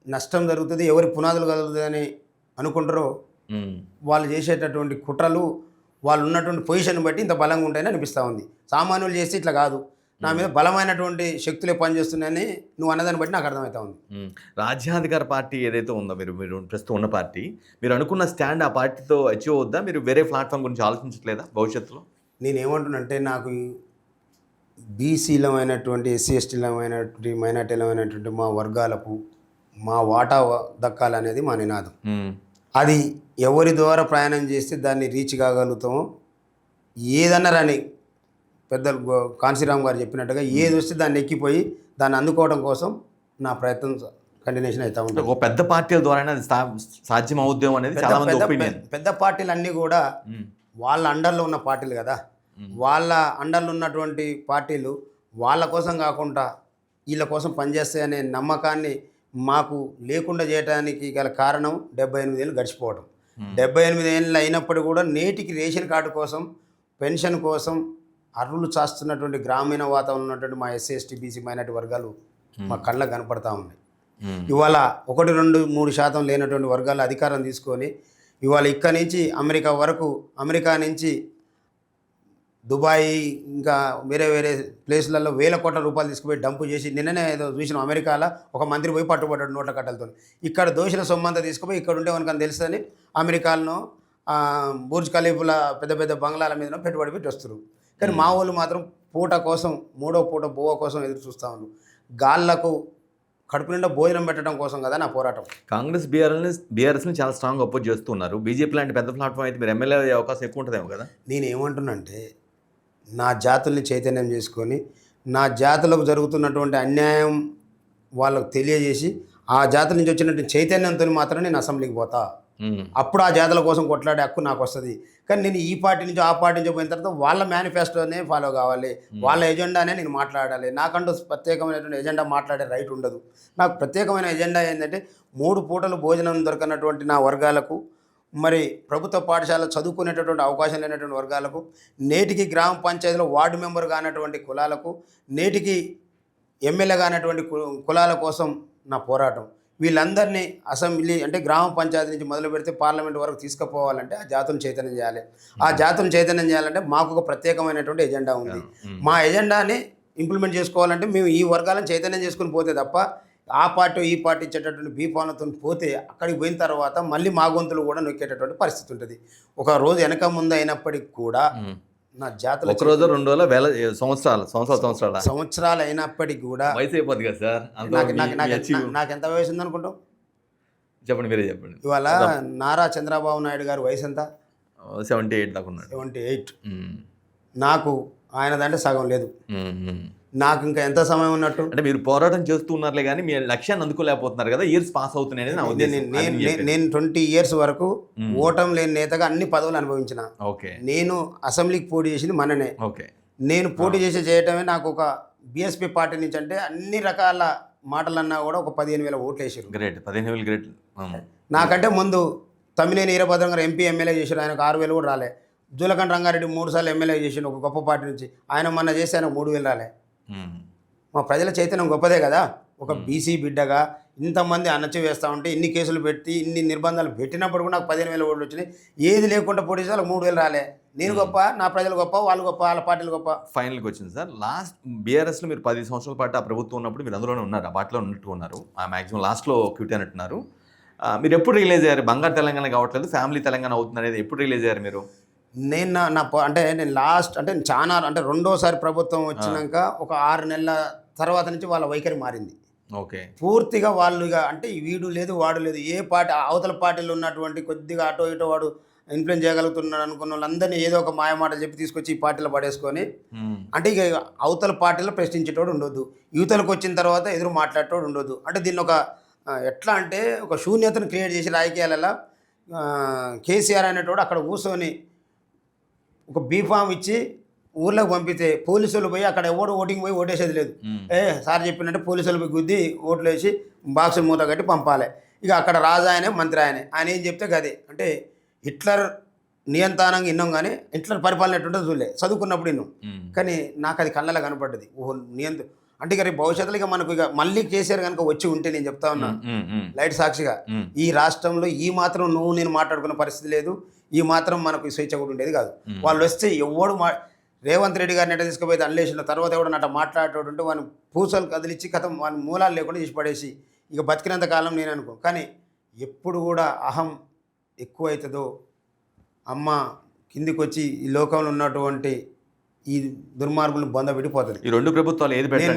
నష్టం జరుగుతుంది, ఎవరి పునాదులు కలుగుతాయని అనుకుంటారో హ్మ్. వాళ్ళు చేసేటటువంటి కుట్రలు, వాళ్ళు ఉన్నటువంటి పొజిషన్ బట్టి ఇంత బలంగా ఉంటాయని అనిపిస్తూ ఉంది. సామాన్యులు చేస్తే ఇట్లా కాదు. నా మీద బలమైనటువంటి శక్తులే పనిచేస్తున్నాయని నువ్వు అన్నదాన్ని బట్టి నాకు అర్థమవుతా ఉంది. హ్మ్. రాజ్యాధికార పార్టీ ఏదైతే ఉందో మీరు మీరు ప్రస్తుతం ఉన్న పార్టీ, మీరు అనుకున్న స్టాండ్ ఆ పార్టీతో అచీవ్ అవుద్దా? మీరు వేరే ప్లాట్‌ఫార్మ్ గురించి ఆలోచించట్లేదా భవిష్యత్తులో? నేనేమంటున్నానంటే నాకు బీసీలమైనటువంటి, ఎస్సీ ఎస్టీలమైనటువంటి, మైనార్టీలమైనటువంటి మా వర్గాలకు మా వాటా దక్కాలనేది మా నినాదం. హ్మ్. అది ఎవరి ద్వారా ప్రయాణం చేస్తే దాన్ని రీచ్ కాగలుగుతామో, ఏదన్నా రాని పెద్దలు కాంశీరామ్ గారు చెప్పినట్టుగా ఏది వస్తే దాన్ని ఎక్కిపోయి దాన్ని అందుకోవడం కోసం నా ప్రయత్నం కంటిన్యూషన్ అవుతూ ఉంటుంది. ఒక పెద్ద పార్టీల ద్వారానే అది సాధ్యం అవుద్దేమో అనేది పెద్ద చాలా మంది పెద్ద ఒపీనియన్. పెద్ద పార్టీలు అన్నీ కూడా హ్మ్. వాళ్ళ అండర్లో ఉన్న పార్టీలు కదా. వాళ్ళ అండర్లో ఉన్నటువంటి పార్టీలు వాళ్ళ కోసం కాకుండా వీళ్ళ కోసం పనిచేస్తాయనే నమ్మకాన్ని మాకు లేకుండా చేయడానికి గల కారణం 78 ఏళ్ళు గడిచిపోవడం. 78 ఏళ్ళు అయినప్పుడు కూడా నేటికి రేషన్ కార్డు కోసం, పెన్షన్ కోసం అర్రులు చాస్తున్నటువంటి గ్రామీణ వాతావరణం ఉన్నటువంటి మా ఎస్సీ ఎస్టీ బీసీ మైనార్టీ వర్గాలు మా కళ్ళకు కనపడతా ఉన్నాయి. హ్మ్. ఇవాళ 1, 2, 3% లేనటువంటి వర్గాల అధికారం తీసుకొని ఇవాళ ఇక్కడి నుంచి అమెరికా వరకు, అమెరికా నుంచి దుబాయ్ ఇంకా వేరే వేరే ప్లేస్లలో వేల కోట్ల రూపాయలు తీసుకుపోయి డంపు చేసి నిన్ననే ఏదో చూసినాం. అమెరికాలో ఒక మంత్రి పోయి పట్టుబడ్డాడు నోట్ల కట్టలతో. ఇక్కడ దోషుల సొమ్మంతా తీసుకుపోయి ఇక్కడ ఉంటే మనకు తెలుస్తుందని అమెరికాలో బుర్జ్ ఖలీఫాల పెద్ద పెద్ద బంగ్లాల మీద పెట్టుబడి పెట్టి వస్తారు. కానీ మా వాళ్ళు మాత్రం పూట కోసం, మూడో పూట బువ్వ కోసం ఎదురు చూస్తూ ఉన్నారు. గాళ్ళకు కడుపు నిండా భోజనం పెట్టడం కోసం కదా నా పోరాటం. కాంగ్రెస్ బీఆర్ఎస్‌ని చాలా స్ట్రాంగ్ అపోజ్ చేస్తున్నారు. బీజేపీ లాంటి పెద్ద ప్లాట్‌ఫామ్ అయితే మీరు ఎమ్మెల్యే అయ్యే అవకాశం ఎక్కువ ఉంటదేమో కదా? నేనేమంటున్నానంటే నా జాతుల్ని చైతన్యం చేసుకొని నా జాతులకు జరుగుతున్నటువంటి అన్యాయం వాళ్ళకు తెలియజేసి ఆ జాతుల నుంచి వచ్చినటువంటి చైతన్యంతో మాత్రం నేను అసెంబ్లీకి పోతా. హ్మ్. అప్పుడు ఆ జాతుల కోసం కొట్లాడే హక్కు నాకు వస్తుంది. కానీ నేను ఈ పార్టీ నుంచి ఆ పార్టీ నుంచి పోయిన తర్వాత వాళ్ళ మేనిఫెస్టోనే ఫాలో కావాలి, వాళ్ళ ఎజెండానే నేను మాట్లాడాలి. నాకంటూ ప్రత్యేకమైనటువంటి ఎజెండా మాట్లాడే రైట్ ఉండదు. నాకు ప్రత్యేకమైన ఎజెండా ఏంటంటే 3 పూటలు భోజనం దొరకనటువంటి నా వర్గాలకు, మరి ప్రభుత్వ పాఠశాల చదువుకునేటటువంటి అవకాశం లేనటువంటి వర్గాలకు, నేటికి గ్రామ పంచాయతీలో వార్డు మెంబర్ కానటువంటి కులాలకు, నేటికి ఎమ్మెల్యే కానటువంటి కులాల కోసం నా పోరాటం. వీళ్ళందరినీ అసెంబ్లీ అంటే గ్రామ పంచాయతీ నుంచి మొదలు పెడితే పార్లమెంట్ వరకు తీసుకుపోవాలంటే ఆ జాతులను చైతన్యం చేయాలి. ఆ జాతులను చైతన్యం చేయాలంటే మాకు ఒక ప్రత్యేకమైనటువంటి ఎజెండా ఉంది. మా ఎజెండాని ఇంప్లిమెంట్ చేసుకోవాలంటే మేము ఈ వర్గాలను చైతన్యం చేసుకుని పోతే తప్ప ఆ పార్టీ ఈ పార్టీ ఇచ్చేటటువంటి బీఫాలతో పోతే అక్కడికి పోయిన తర్వాత మళ్ళీ మా గొంతులు కూడా నొక్కేటటువంటి పరిస్థితి ఉంటుంది. ఒక రోజు వెనక ముందు అయినప్పటికి కూడా నా జాతులు ఒక రోజు 2 రోజుల వేల సంవత్సరాలు అయినప్పటికీ కూడా వయసు అయిపోద్ది కదా సార్? నాకు ఎంత వయసు ఉంది అనుకుంటాం? చెప్పండి, మీరే చెప్పండి. ఇవాళ నారా చంద్రబాబు నాయుడు గారు వయసు ఎంత? 78 దాకా ఉన్నాడు. 78. నాకు ఆయనదంటే సగం లేదు. నాకు ఇంకా ఎంత సమయం ఉన్నట్టు? అంటే మీరు పోరాటం చేస్తూ ఉన్నారులే కానీ మీ లక్ష్యాన్ని అందుకోలేకపోతున్నారు కదా, ఇయర్స్ పాస్ అవుతున్నాయని నా ఉద్దేశం. నేను 20 years వరకు ఓటం లేని నేతగా అన్ని పదవులు అనుభవించిన. ఓకే. నేను అసెంబ్లీకి పోటీ చేసింది మననే. ఓకే. నేను పోటీ చేయటమే నాకు ఒక బీఎస్పీ పార్టీ నుంచి అంటే అన్ని రకాల మాటలన్నా కూడా ఒక 15,000 ఓట్లు వేసారు. గ్రేట్. 15,000 గ్రేట్. నాకంటే ముందు తమ్మినేని వీరభద్రం గారు ఎంపీ ఎమ్మెల్యే చేశారు, ఆయనకు 6,000 కూడా రాలే. జూలకంఠ రంగారెడ్డి 3 సార్లు ఎమ్మెల్యే చేసిండు ఒక గొప్ప పార్టీ నుంచి, ఆయన మొన్న చేసి ఆయనకు 3,000 రాలే. మా ప్రజల చైతన్యం గొప్పదే కదా. ఒక బీసీ బిడ్డగా ఇంతమంది అణచివేస్తూ ఉంటే ఇన్ని కేసులు పెట్టి ఇన్ని నిర్బంధాలు పెట్టినప్పుడు కూడా నాకు 15,000 ఓట్లు వచ్చినాయి. ఏది లేకుండా పోటీ చేసి వాళ్ళకి 3,000 రాలే. నేను గొప్ప, నా ప్రజలు గొప్ప, వాళ్ళు గొప్ప, వాళ్ళ పార్టీలు గొప్ప. ఫైనల్కి వచ్చింది సార్. లాస్ట్ బీఆర్ఎస్లో మీరు 10 సంవత్సరాల పాటు ఆ ప్రభుత్వం ఉన్నప్పుడు మీరు అందులోనే ఉన్నారు, ఆ పార్టీలో ఉన్నట్టు ఉన్నారు. ఆ మ్యాక్సిమం లాస్ట్లో క్విట్ అయినట్టున్నారు. మీరు ఎప్పుడు రిలీజ్ అయ్యారు? బంగారు తెలంగాణ కావట్లేదు, ఫ్యామిలీ తెలంగాణ అవుతుంది అనేది ఎప్పుడు రిలీజ్ అయ్యారు మీరు? నేను నేను లాస్ట్ అంటే చాలా అంటే రెండోసారి ప్రభుత్వం వచ్చినాక ఒక 6 నెలల తర్వాత నుంచి వాళ్ళ వైఖరి మారింది. ఓకే. పూర్తిగా వాళ్ళు ఇక అంటే వీడు లేదు వాడు లేదు, ఏ పార్టీ అవతల పార్టీలో ఉన్నటువంటి కొద్దిగా అటో ఇటో వాడు ఇన్ఫ్లుయెన్స్ చేయగలుగుతున్నాడు అనుకున్న వాళ్ళందరినీ ఏదో ఒక మాయమాట చెప్పి తీసుకొచ్చి ఈ పార్టీలో పడేసుకొని అంటే ఇక అవతల పార్టీలో ప్రశ్నించేటోడు ఉండొద్దు, యువతలకు వచ్చిన తర్వాత ఎదురు మాట్లాడేటోడు ఉండొద్దు. అంటే దీన్ని ఒక ఎట్లా అంటే ఒక శూన్యతను క్రియేట్ చేసి రాజకీయాలలో కేసీఆర్ అనేటోడు అక్కడ కూర్చొని ఒక బీఫామ్ ఇచ్చి ఊర్లోకి పంపితే పోలీసులు పోయి అక్కడ ఎవడు ఓటింగ్ పోయి ఓటేసేది లేదు. సార్ చెప్పినట్టు పోలీసులు పోయి గుద్ది ఓట్లు వేసి బాక్స్ మూత కట్టి పంపాలి. ఇక అక్కడ రాజా ఆయనే మంత్రి ఆయన ఏం చెప్తే గదే. అంటే హిట్లర్ నియంత్రణంగా విన్నాం కానీ ఇంట్లో పరిపాలన ఎట్టుంటుందో చూడలే, చదువుకున్నప్పుడు విన్నాం. ఉమ్, కానీ నాకు అది కళ్ళలో కనపడ్డది. ఓహో అంటే ఇక రేపు భవిష్యత్తులో ఇక మనకు ఇక మళ్ళీ కేసీఆర్ కనుక వచ్చి ఉంటే నేను చెప్తా ఉన్నా ఉమ్, ఉమ్, లైట్ సాక్షిగా, ఉమ్, ఈ రాష్ట్రంలో ఈ మాత్రం నువ్వు నేను మాట్లాడుకున్న పరిస్థితి లేదు, ఈ మాత్రం మనకు స్వేచ్ఛ కూడా ఉండేది కాదు. వాళ్ళు వస్తే ఎవడు రేవంత్ రెడ్డి గారిని ఎట్ట తీసుకుపోయి అన్లేసిన తర్వాత ఎవడు నట మాట్లాడేటోడు ఉంటే వాని పూసలు కదిలిచ్చి కథం వాని మూలాలు లేకుండా చేసి పడేసి ఇక బతికినంత కాలం నేను అనుకో. కానీ ఎప్పుడు కూడా అహం ఎక్కువైతుందో అమ్మ కిందికి వచ్చి ఈ లోకంలో ఉన్నటువంటి ఈ దుర్మార్గులను బొందబెట్టిపోతుంది. ఈ రెండు ప్రభుత్వాలు ఏది పెట్టారు?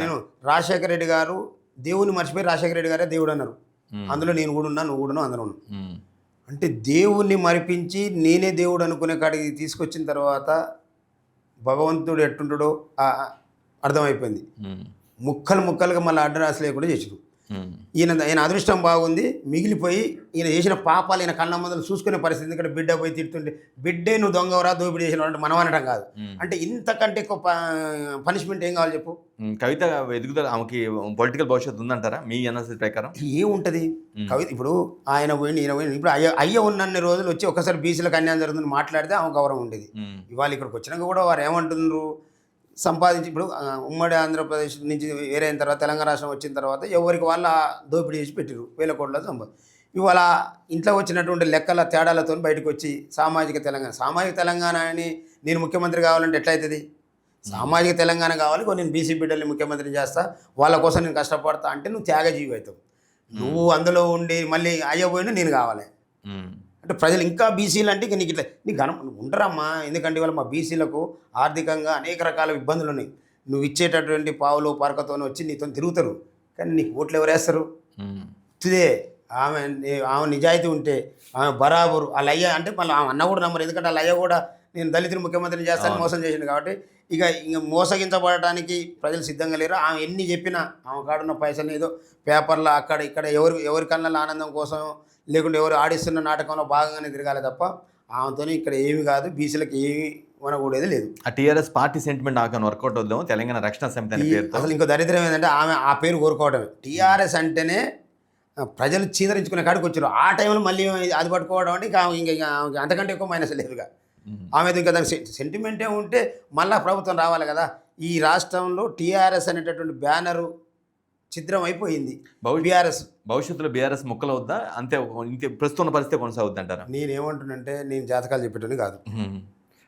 నేను రాజశేఖర రెడ్డి గారు దేవుని మర్చిపోయి రాజశేఖర రెడ్డి గారే దేవుడు అన్నారు. అందులో నేను కూడా ఉన్నా, నువ్వు కూడా అందరూ ఉన్నా. అంటే దేవుణ్ణి మరిపించి నేనే దేవుడు అనుకునే కాడికి తీసుకొచ్చిన తర్వాత భగవంతుడు ఎట్టుంటాడో అర్థమైపోయింది. ముక్కలు ముక్కలుగా మళ్ళీ అడ్డరాశి లేకుండా చేసాడు. ఈయన అదృష్టం బాగుంది, మిగిలిపోయి ఈయన చేసిన పాపాలు ఈయన కళ్ళ ముందర చూసుకునే పరిస్థితి. ఎందుకంటే బిడ్డ పోయి తిడుతుంటే బిడ్డే నువ్వు దొంగవరా దోపిడీ చేసిన అంటే మనం అనడం కాదు. అంటే ఇంతకంటే ఎక్కువ పనిష్మెంట్ ఏం కావాలి చెప్పు? కవిత ఎదుగుదల ఆమెకి పొలిటికల్ భవిష్యత్తు ఉందంటారా మీ అనాలిసిస్ ప్రకారం? ఏముంటుంది కవిత? ఇప్పుడు ఆయన పోయింది, ఈయన పోయింది. ఇప్పుడు అయ్య ఉన్నన్ని రోజులు వచ్చి ఒకసారి బీసీలకు అన్యాయం జరుగుతుంది మాట్లాడితే ఆమె గౌరవం ఉండేది. ఇవాళ ఇక్కడికి వచ్చినాక కూడా వారు ఏమంటున్నారు, సంపాదించి ఇప్పుడు ఉమ్మడి ఆంధ్రప్రదేశ్ నుంచి వేరైన తర్వాత తెలంగాణ రాష్ట్రం వచ్చిన తర్వాత ఎవరికి వాళ్ళ దోపిడీ చేసి పెట్టారు, 1000 కోట్ల ఇవాళ ఇంట్లో వచ్చినటువంటి లెక్కల తేడాలతో బయటకు వచ్చి సామాజిక తెలంగాణ అని నేను ముఖ్యమంత్రి కావాలంటే ఎట్లయితుంది? సామాజిక తెలంగాణ కావాలి, నేను బీసీ బిడ్డల్ని ముఖ్యమంత్రిని చేస్తా, వాళ్ళ కోసం నేను కష్టపడతా అంటే నువ్వు త్యాగజీవి అవుతావు. నువ్వు అందులో ఉండి మళ్ళీ అయ్యబోయినా నేను కావాలి అంటే ప్రజలు ఇంకా బీసీలు అంటే ఇక నీకు ఇట్లా నీకు ఉండరమ్మా. ఎందుకంటే ఇవాళ మా బీసీలకు ఆర్థికంగా అనేక రకాల ఇబ్బందులు ఉన్నాయి. నువ్వు ఇచ్చేటటువంటి పావులు పరకతో వచ్చి నీతో తిరుగుతారు, కానీ నీకు ఓట్లు ఎవరు వేస్తారు? ఇదే ఆమె నిజాయితీ ఉంటే ఆమె బరాబరు వాళ్ళ అయ్య అంటే మళ్ళీ ఆమె అన్న కూడా నమ్మరు. ఎందుకంటే వాళ్ళ అయ్య కూడా నేను దళితుని ముఖ్యమంత్రిని చేస్తాను మోసం చేసింది కాబట్టి ఇంక మోసగించబడటానికి ప్రజలు సిద్ధంగా లేరు. ఆమె ఎన్ని చెప్పినా ఆమె కాడున్న పైసలు ఏదో పేపర్లో అక్కడ ఇక్కడ ఎవరి కళ్ళ ఆనందం కోసం లేకుంటే ఎవరు ఆడిస్తున్న నాటకంలో భాగంగానే తిరగాలి తప్ప ఆమెతో ఇక్కడ ఏమి కాదు, బీసీలకు ఏమి మనకూడేది లేదు. ఆ టీఆర్ఎస్ పార్టీ సెంటిమెంట్ ఆకని వర్కౌట్ అవుదాం తెలంగాణ రక్షణ సమితి అనే పేరు. అసలు ఇంకో దరిద్రం ఏంటంటే ఆమె ఆ పేరు కోరుకోవడమే. టీఆర్ఎస్ అంటేనే ప్రజలు చీదరించుకునే కాడికి వచ్చారు. ఆ టైంలో మళ్ళీ అది పట్టుకోవడం అంటే ఇంకా అంతకంటే ఎక్కువ మైనస్ లేదుగా. ఆమె ఇంకా దానికి సెంటిమెంటే ఉంటే మళ్ళీ ప్రభుత్వం రావాలి కదా. ఈ రాష్ట్రంలో టీఆర్ఎస్ అనేటటువంటి బ్యానరు చిత్రం అయిపోయింది. బీఆర్ఎస్ భవిష్యత్తులో బీఆర్ఎస్ ముక్కలు అవుద్దా? అంతే ప్రస్తుతం పరిస్థితి కొనసాగుద్ది అంటారా? నేనేమంటున్నంటే నేను జాతకాలు చెప్పేటని కాదు,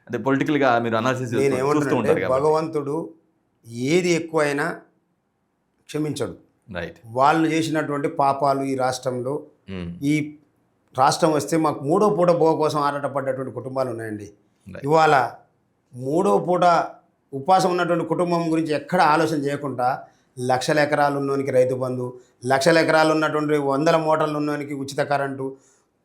అంటే పొలిటికల్గా మీరు అనాలిసిస్ నేనేమంటున్నానంటే భగవంతుడు ఏది ఎక్కువైనా క్షమించడు. రైట్. వాళ్ళు చేసినటువంటి పాపాలు ఈ రాష్ట్రంలో ఈ రాష్ట్రం వస్తే మాకు 3వ పూట బోవ కోసం ఆరాటపడ్డటువంటి కుటుంబాలు ఉన్నాయండి. ఇవాళ 3వ పూట ఉపవాసం ఉన్నటువంటి కుటుంబం గురించి ఎక్కడ ఆలోచన చేయకుండా 1,00,000 ఎకరాలు ఉన్నోనికి రైతు బంధు, 1,00,000 ఎకరాలు ఉన్నటువంటి 100 మోటార్లు ఉన్నోనికి ఉచిత కరెంటు,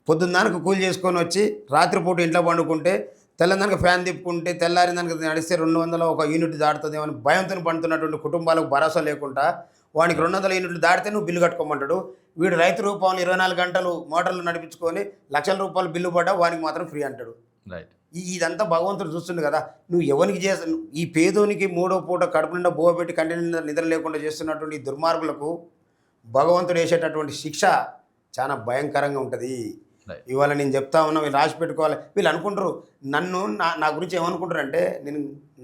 పొద్దున్నానికి కూలి చేసుకొని వచ్చి రాత్రిపూట ఇంట్లో పండుకుంటే తెల్లందానికి ఫ్యాన్ తిప్పుకుంటే తెల్లారి దానికి నడిస్తే 200 ఒక యూనిట్ దాటుతుందేమో అని భయంతో పండుతున్నటువంటి కుటుంబాలకు భరోసా లేకుండా వానికి 200 యూనిట్లు దాటితే నువ్వు బిల్లు కట్టుకోమంటాడు. వీడు రైతు రూపంలో 24 గంటలు మోటార్లు నడిపించుకొని ₹1,00,000 బిల్లు పడ్డా వానికి మాత్రం ఫ్రీ అంటాడు. రైట్. ఇదంతా భగవంతుడు చూస్తుండు కదా. నువ్వు ఎవరికి చేస్తావు? ఈ పేదోనికి 3వ పూట కడుపు నిండా బోవ పెట్టి కంటి నిండా నిద్ర లేకుండా చేస్తున్నటువంటి ఈ దుర్మార్గులకు భగవంతుడు వేసేటటువంటి శిక్ష చాలా భయంకరంగా ఉంటుంది. ఇవాళ నేను చెప్తా ఉన్నా, వీళ్ళు రాసి పెట్టుకోవాలి. వీళ్ళు అనుకుంటారు నన్ను నా గురించి ఏమనుకుంటారు అంటే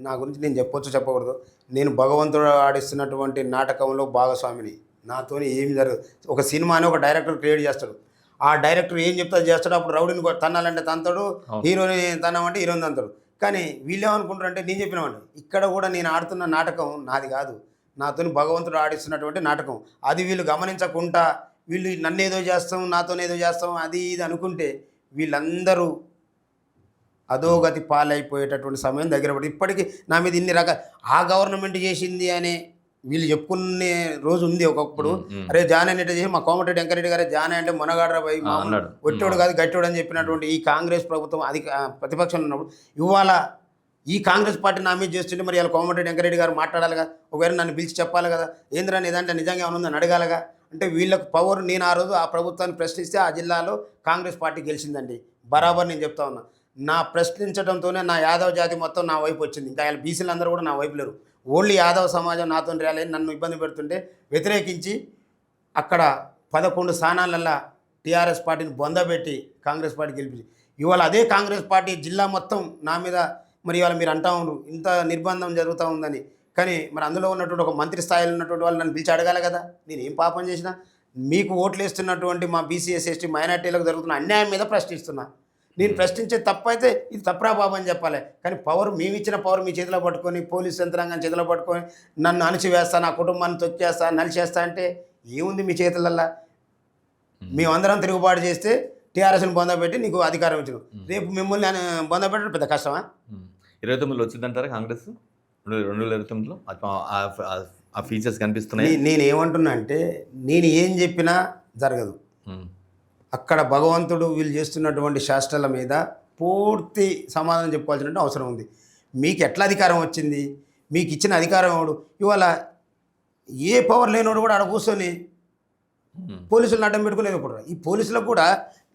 నా గురించి నేను చెప్పకూడదు. నేను భగవంతుడు ఆడిస్తున్నటువంటి నాటకంలో భాగస్వామిని. నాతో ఏమి జరగదు. ఒక సినిమాని ఒక డైరెక్టర్ క్రియేట్ చేస్తాడు. ఆ డైరెక్టర్ ఏం చెప్తా చేస్తాడు. అప్పుడు రౌడీని తన్నాలంటే తంతాడు, హీరోని తన్నామంటే హీరోని తంతాడు. కానీ వీళ్ళేమనుకుంటారు అంటే నేను చెప్పినామంటే ఇక్కడ కూడా నేను ఆడుతున్న నాటకం నాది కాదు, నాతో భగవంతుడు ఆడిస్తున్నటువంటి నాటకం. అది వీళ్ళు గమనించకుండా వీళ్ళు నన్ను ఏదో చేస్తాం, నాతోనేదో చేస్తాం, అది ఇది అనుకుంటే వీళ్ళందరూ అధోగతి పాలైపోయేటటువంటి సమయం దగ్గర పడి ఇప్పటికీ నా మీద ఇన్ని రకాల ఆ గవర్నమెంట్ చేసింది అనే వీళ్ళు చెప్పుకునే రోజు ఉంది ఒకప్పుడు. అరే జానే ఎట్లా చేసి మా కోమటిరెడ్డి వెంకరెడ్డి గారే జానే అంటే మొనగాడ్రా పోయి ఒట్టోడు కాదు గట్టోడు అని చెప్పినటువంటి ఈ కాంగ్రెస్ ప్రభుత్వం ప్రతిపక్షంలో ఉన్నప్పుడు ఇవాళ ఈ కాంగ్రెస్ పార్టీ నా మీద చేస్తుంటే మరి ఇలా కోమటిరెడ్డి వెంకరెడ్డి గారు మాట్లాడాలిగా, ఒకవేళ నన్ను పిలిచి చెప్పాలి కదా, ఏంద్రా ఏదంటే నిజంగా ఏమైనా ఉందని అడగాలగా. అంటే వీళ్ళకు పవర్. నేను ఆ రోజు ఆ ప్రభుత్వాన్ని ప్రశ్నిస్తే ఆ జిల్లాలో కాంగ్రెస్ పార్టీ గెలిచిందండి. బరాబర్ నేను చెప్తా ఉన్నా. నా ప్రశ్నించడంతోనే నా యాదవ్ జాతి మొత్తం నా వైపు వచ్చింది. ఇంకా ఆయన బీసీలు అందరూ కూడా నా వైపు లేరు. ఓన్లీ యాదవ్ సమాజం నాతో రాలేని నన్ను ఇబ్బంది పెడుతుంటే వ్యతిరేకించి అక్కడ 11 స్థానాలల్లో టీఆర్ఎస్ పార్టీని బొందబెట్టి కాంగ్రెస్ పార్టీ గెలిపించి ఇవాళ అదే కాంగ్రెస్ పార్టీ జిల్లా మొత్తం నా మీద మరి ఇవాళ మీరు అంటా ఉన్నారు ఇంత నిర్బంధం జరుగుతూ ఉందని. కానీ మరి అందులో ఉన్నటువంటి ఒక మంత్రి స్థాయిలో ఉన్నటువంటి వాళ్ళు నన్ను పిలిచి అడగాలి కదా, నేను ఏం పాపం చేసినా. మీకు ఓట్లు వేస్తున్నటువంటి మా బీసీ ఎస్సీ మైనార్టీలకు జరుగుతున్న అన్యాయం మీద ప్రశ్నిస్తున్నా. నేను ప్రశ్నించే తప్పు అయితే ఇది తప్పురా బాబు అని చెప్పాలి. కానీ పవర్ మేము ఇచ్చిన పవర్ మీ చేతిలో పట్టుకొని పోలీస్ యంత్రాంగం చేతిలో పట్టుకొని నన్ను అణచివేస్తా, నా కుటుంబాన్ని తొక్కేస్తా, నలిచేస్తా అంటే ఏముంది మీ చేతులల్లా? మేమందరం తిరుగుబాటు చేస్తే టీఆర్ఎస్ని బొందబెట్టి నీకు అధికారం ఇచ్చిన, రేపు మిమ్మల్ని బొందబెట్టడం పెద్ద కష్టమా? 29లో వచ్చిందంటారా కాంగ్రెస్ 2029లో ఆ ఫీచర్స్ కనిపిస్తున్నాయి. నేను ఏమంటున్నా అంటే నేను ఏం చెప్పినా జరగదు. అక్కడ భగవంతుడు వీళ్ళు చేస్తున్నటువంటి శాస్త్రాల మీద పూర్తి సమాధానం చెప్పుకోవాల్సిన అవసరం ఉంది. మీకు ఎట్లా అధికారం వచ్చింది? మీకు ఇచ్చిన అధికారం ఎవడు? ఇవాళ ఏ పవర్ లేనివాడు కూడా ఆడ కూర్చొని పోలీసులను అడ్డం పెట్టుకునేది. ఇప్పుడు ఈ పోలీసులకు కూడా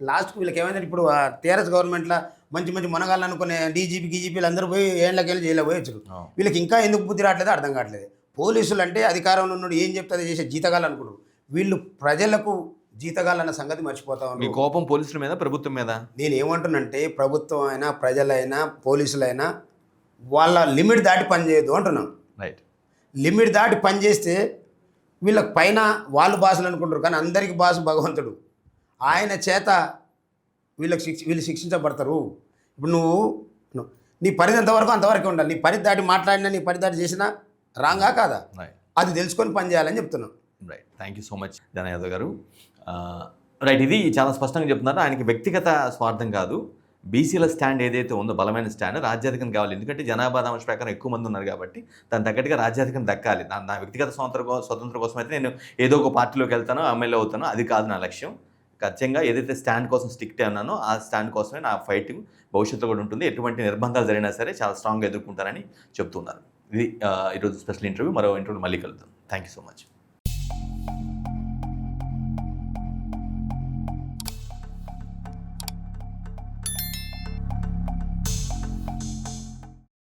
లాస్ట్కి వీళ్ళకి ఏమైందంటే ఇప్పుడు టీఆర్ఎస్ గవర్నమెంట్లో మంచి మంచి మనగాళ్ళు అనుకునే గీజీపీలు అందరూ పోయి ఏళ్ళకి వెళ్ళి జైల్లో పోయొచ్చు. వీళ్ళకి ఇంకా ఎందుకు బుద్ధి రావట్లేదు అర్థం కావట్లేదు. పోలీసులు అంటే అధికారంలో ఉన్నాడు ఏం చెప్తే అది చేసే జీతగాళ్ళు అనుకున్నారు. వీళ్ళు ప్రజలకు జీతగాళ్ళన్న సంగతి మర్చిపోతా ఉన్నారు. మీ కోపం పోలీసుల మీద ప్రభుత్వం మీద? నేను ఏమంటున్నంటే ప్రభుత్వం అయినా ప్రజలైనా పోలీసులైనా వాళ్ళ లిమిట్ దాటి పనిచేయద్దు అంటున్నాం. రైట్. లిమిట్ దాటి పనిచేస్తే వీళ్ళకి పైన వాళ్ళు బాసులు అనుకుంటారు, కానీ అందరికీ బాసు భగవంతుడు. ఆయన చేత వీళ్ళు శిక్షించబడతారు. ఇప్పుడు నువ్వు నీ పరిధి ఎంతవరకు అంతవరకే ఉండాలి. నీ పరిధి దాటి మాట్లాడినా నీ పరిధి దాటి చేసినా రాంగా కాదా అది తెలుసుకొని పని చేయాలని చెప్తున్నాం. Right. Thank you so much జన యాదవ్ గారు. రైట్, ఇది చాలా స్పష్టంగా చెప్తున్నారు. ఆయనకి వ్యక్తిగత స్వార్థం కాదు, బీసీల స్టాండ్ ఏదైతే ఉందో బలమైన స్టాండ్ రాజ్యాధికం కావాలి. ఎందుకంటే జనాభా దామాష ప్రకారం ఎక్కువ మంది ఉన్నారు కాబట్టి దాని తగ్గట్టుగా రాజ్యాధికం దక్కాలి. నా వ్యక్తిగత స్వతంత్రం కోసం అయితే నేను ఏదో ఒక పార్టీలోకి వెళ్తానో ఎమ్మెల్యే అవుతానో అది కాదు నా లక్ష్యం. ఖచ్చితంగా ఏదైతే స్టాండ్ కోసం స్టిక్ ఉన్నానో ఆ స్టాండ్ కోసమే నా ఫైటింగ్ భవిష్యత్తులో కూడా ఉంటుంది. ఎటువంటి నిర్బంధాలు జరిగినా సరే చాలా స్ట్రాంగ్గా ఎదుర్కొంటారని చెప్తున్నారు. ఇది ఈరోజు స్పెషల్ ఇంటర్వ్యూ. మరో ఇంటర్వ్యూ మళ్ళీ కలుద్దాం. Thank you so much.